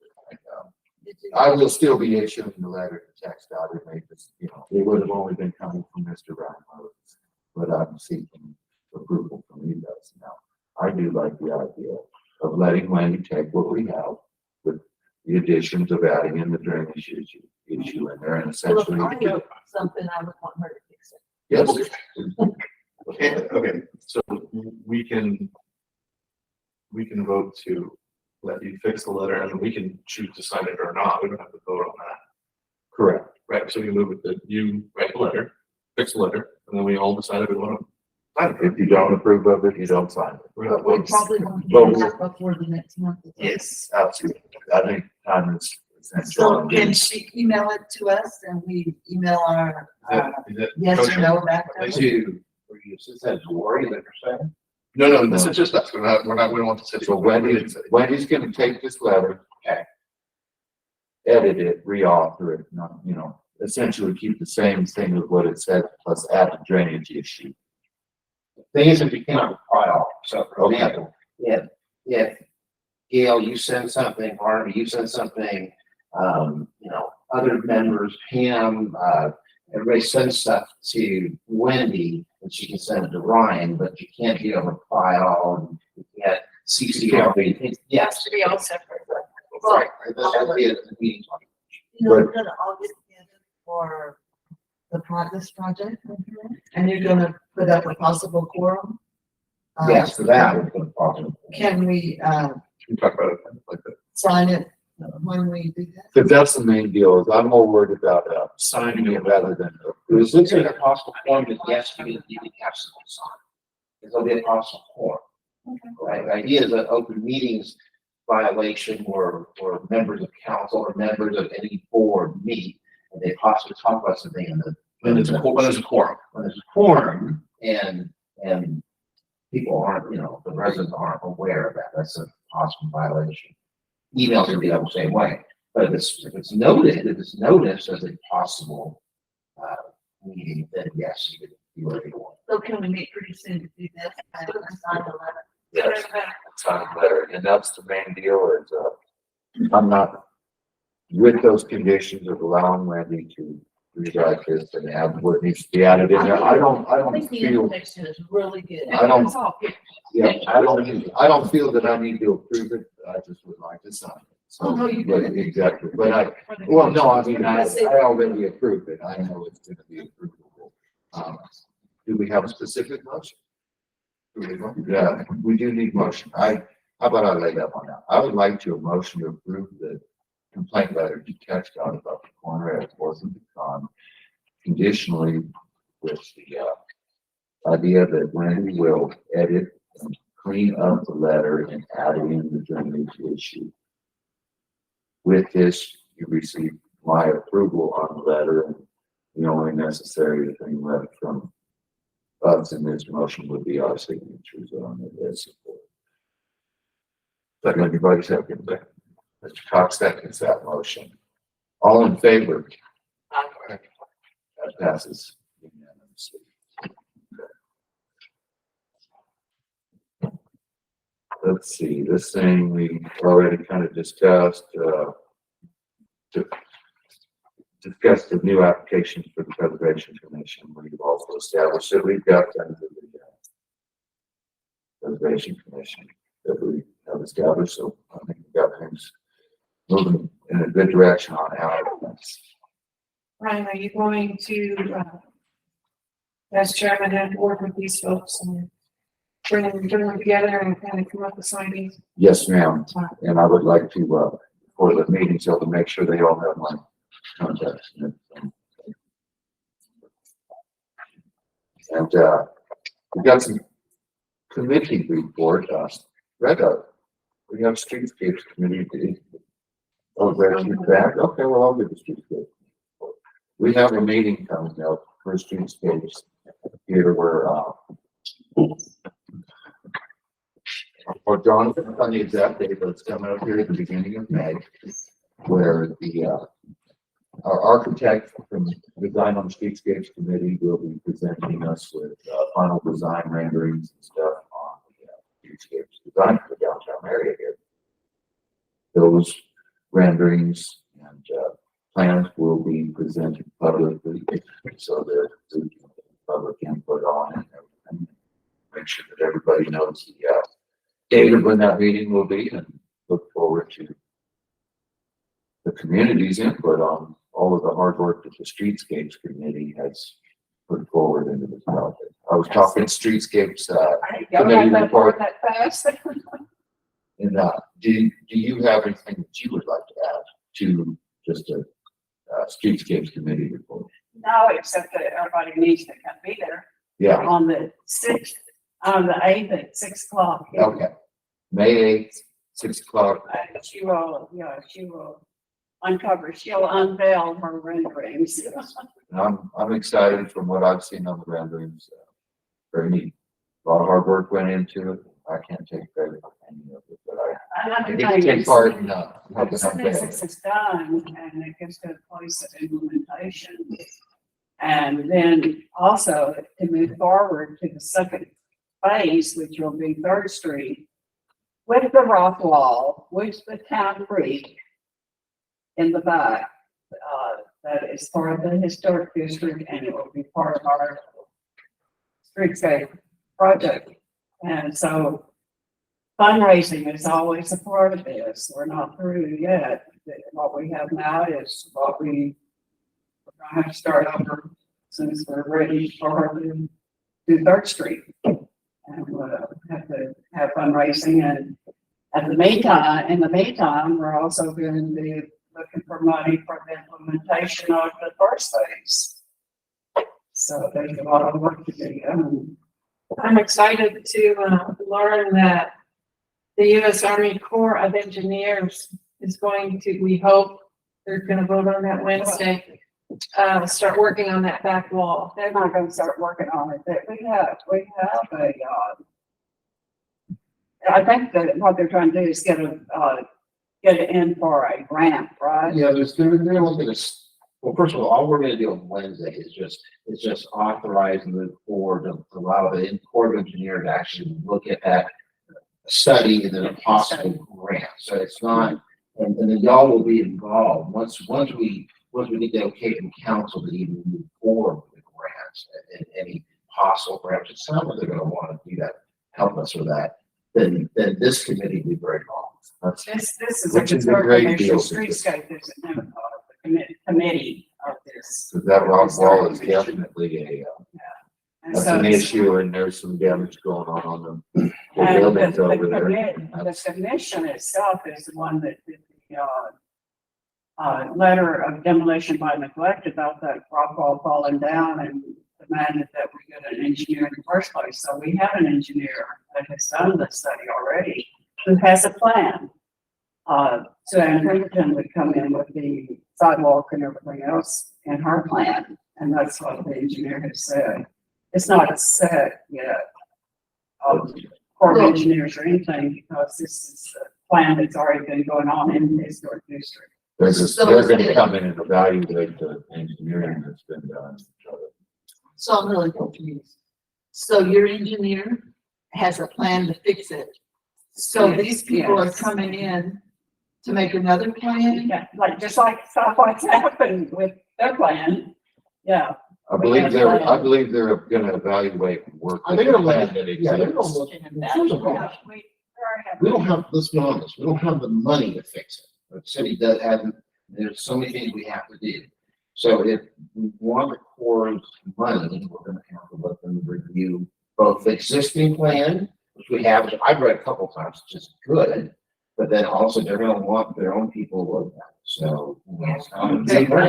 I will still be issuing the letter to TxDOT. It may just, it would have only been coming from Mr. Ryan Moses, but I'm seeking approval from you guys now. I do like the idea of letting Wendy take what we have with the additions of adding in the drainage issue in there and essentially. Well, if I wrote something, I would want her to fix it. Yes. Okay, so we can vote to let you fix the letter and we can choose to sign it or not. We don't have to vote on that. Correct. Right, so you move it that you write the letter, fix the letter, and then we all decide if we want to sign it. If you don't approve of it, you don't sign it. But we probably won't Well, do that before the next month. Yes, absolutely. I think time is So essential. can she email it to us and we email our, Is that yes or no back to her? Since that's worry that you're saying. No, this is just us. We don't want the city. So Wendy's gonna take this letter, edit it, re-author it, not, essentially keep the same thing of what it said, plus add a drainage issue. Thing is, if you cannot reply all, so for Okay. example, if Gail, you send something, Harvey, you send something, other members, Pam, everybody sends stuff to Wendy and she can send it to Ryan, but you can't do a reply all and you can't CC everybody. Yes. To be all separate. Right, that'd be a meeting. We're gonna all get together for this project, and you're gonna put up a possible quorum? Yes, for that, we can possibly. Can we, We talk about it like that. sign it when we do that? Because that's the main deal, is I'm more worried about signing it rather than. Is this a possible form that yes, you can have someone sign? There'll be a possible form. Right, the idea is an open meetings violation where members of council or members of any board meet and they possibly talk about something in the. When there's a quorum. When there's a quorum and people aren't, the residents aren't aware of that, that's a possible violation. Emails can be done the same way, but if it's noticed as a possible, meeting, then yes, you would be one. So can we meet pretty soon to do this? I signed the letter. Yes, sign a letter, and that's the main deal is, I'm not with those conditions of allowing Randy to rewrite this and add what needs to be added in there. I don't think the feel, intersection is really good. I don't- It's all good. yeah, I don't feel that I need to approve it. I just would like to sign it. So, Oh, no, you but do. exactly, but well, no, I mean, I already approved it. I know it's gonna be approvable. Do we have a specific motion? Yeah, we do need motion. How about I lay that one out? I would like to a motion to approve the complaint letter to text out about the corner at Fourth and Pecan, conditionally with the, idea that Randy will edit and clean up the letter and add in the drainage issue. With this, you receive my approval on the letter, and the only necessary thing left from us in this motion would be our signatures on it as support. But everybody second that. Mr. Cox seconds that motion. All in favor? That passes unanimously. Let's see, this thing we already kind of discussed, to discuss the new applications for the Preservation Commission. We've also established that we've got under the Preservation Commission that we have established, so I think we've got things moving in a good direction on how it's. Ryan, are you going to, as chairman, and work with these folks and bring them together and kind of come up with some ideas? Yes, ma'am, and I would like to, for the meeting, so to make sure they all have my contacts. And, we got some committee report, Rega, we have streetscapes committee. Oh, that's your back, okay, well, I'll give the streetscape. We have a meeting coming up for streetscapes here where, or Jonathan, on the exact date, but it's coming up here at the beginning of May, where the, our architect from Design on Streetscapes Committee will be presenting us with, final design renderings and stuff on the, streetscapes design for the downtown area here. Those renderings and, plans will be presented publicly, so that the public input on it and make sure that everybody knows the, date of when that meeting will be, and look forward to the community's input on all of the hard work that the Streetscapes Committee has put forward into this project. I was talking Streetscapes, committee report. That fast. And, do you have anything that you would like to add to just a, Streetscapes Committee report? No, except that everybody needs to come be there Yeah, on the 6th, on the 8th at 6 o'clock. okay. May 8th, 6 o'clock. She will, yeah, she will uncover, she'll unveil her renderings. And I'm excited from what I've seen on the renderings. Very neat. A lot of hard work went into it. I can't take credit for any of it, but I get to take part in, helping As soon as unveil. this is done and it gets to a place of implementation. And then also to move forward to the second phase, which will be Third Street, with the rock wall, with the town creek in the back. That is part of the historic district and it will be part of our streetscape project. And so fundraising is always a part of this. We're not through yet. What we have now is what we're gonna have to start over since we're ready for the do Third Street. And we'll have to have fundraising, and in the meantime, we're also going to be looking for money for the implementation of the first phase. So there's a lot of work to be done. I'm excited to learn that the U.S. Army Corps of Engineers is going to, we hope, they're gonna vote on that Wednesday, start working on that back wall. They're not gonna start working on it, but we have a, I think that what they're trying to do is get it in for a grant, right? Yeah, they're looking at, well, first of all we're gonna do on Wednesday is just authorizing the board to allow the Corps of Engineer to actually look at that study and then a possible grant. So it's not and then y'all will be involved, once we get the okay from council to even move forward with the grants and any possible grants, it sounds like they're gonna wanna do that, help us with that, then this committee will be very involved. This is a Which is a great deal. streetscape, there's a name of the committee of this. Because that rock wall is definitely And that's so an it's- issue, and there's some damage going on them. The And buildings over there. the commission itself is the one that did the, letter of demolition by neglect about that rock wall falling down and demanded that we get an engineer in the first place. So we have an engineer that has done the study already, who has a plan. Suzanne Pinkerton would come in with the sidewalk and everything else in her plan, and that's what the engineer has said. It's not set yet of Corps of Engineers or anything, because this is a plan that's already been going on in the historic district. They're gonna come in and evaluate the engineering that's been done. So I'm really confused. So your engineer has a plan to fix it. So Yes, these people are yes. coming in to make another plan? Yeah, like, just like stuff what's happened with their plan, yeah. I believe they're gonna evaluate work. Are they gonna look plan at that it? Yeah, they're gonna exists. look at it. First of all, we don't have, let's be honest, we don't have the money to fix it. The city does have, there's so many things we have to do. So if we want the Corps' money, we're gonna have to let them review both the existing plan, which we have, I've read a couple times, which is good, but then also they're gonna want their own people to look at it. So, you know, it's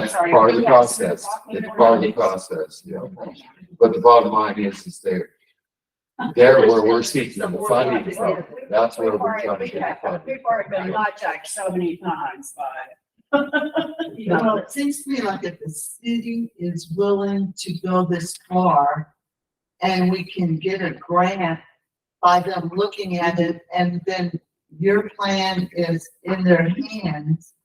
It's part of the process. It's part of the process, yeah. But the bottom line is they're where we're seeking the funding from. That's where we're trying to get the funding. People have been hijacked so many times by. Well, it seems to me like if the city is willing to go this far and we can get a grant by them looking at it, and then your plan is in their hands,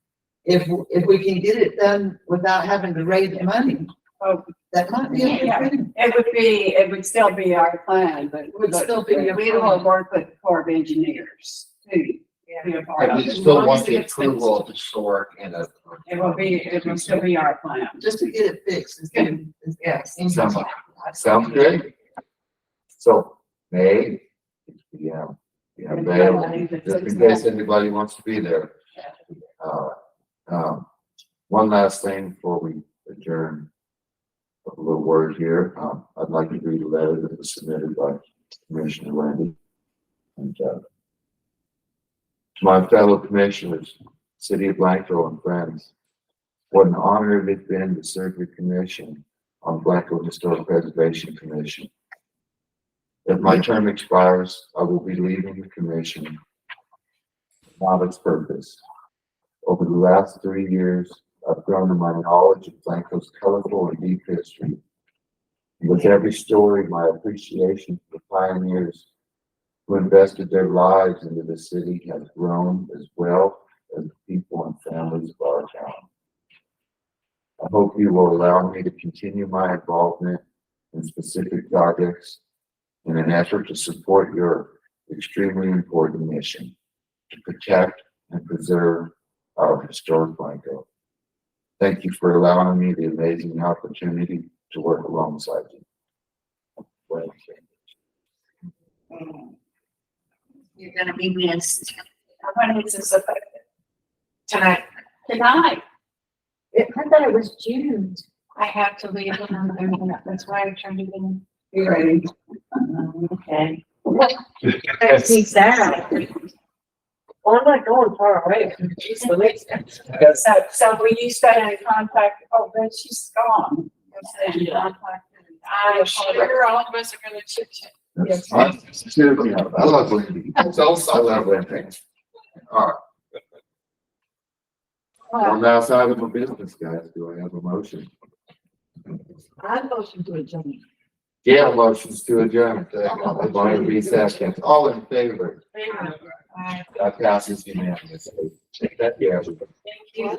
if we can get it done without having to raise money, Oh, that might be a Yeah. good thing. it would still be our plan, but. Would still be your We will work with the Corps of Engineers too. Be a part And of we it. still want the approval of the historic and of. It will still be our plan. Just to get it fixed. Yes. Sounds good. So, May, yeah, just in case anybody wants to be there. One last thing before we adjourn. A little word here. I'd like to read a letter that was submitted by Commissioner Wendy. And, to my fellow commissioners, City of Blanco and friends, what an honor it has been to serve your commission on Blanco Historic Preservation Commission. If my term expires, I will be leaving the commission, not its purpose. Over the last 3 years, I've grown in my knowledge of Blanco's colorful and deep history. With every story, my appreciation for the pioneers who invested their lives into the city has grown, as well as the people and families of our town. I hope you will allow me to continue my involvement in specific projects in an effort to support your extremely important mission to protect and preserve our historic Blanco. Thank you for allowing me the amazing opportunity to work alongside you. You're gonna be missed. When is this effective? Tonight, Tonight. I thought it was June. I have to leave, that's why I'm trying to get in. You ready? Okay. He's out. Well, I'm not going far away. So will you stay in contact? Oh, but she's gone. You'll stay in contact. I'm sure all of us are gonna chit chat. Yes. I love Wendy. I love Wendy. All right. On the outside of my business, guys, do I have a motion? I motion to adjourn. Yeah, motions to adjourn. Bonnie B. seconds. All in favor? That passes unanimously. Take that care, everybody. Thank you.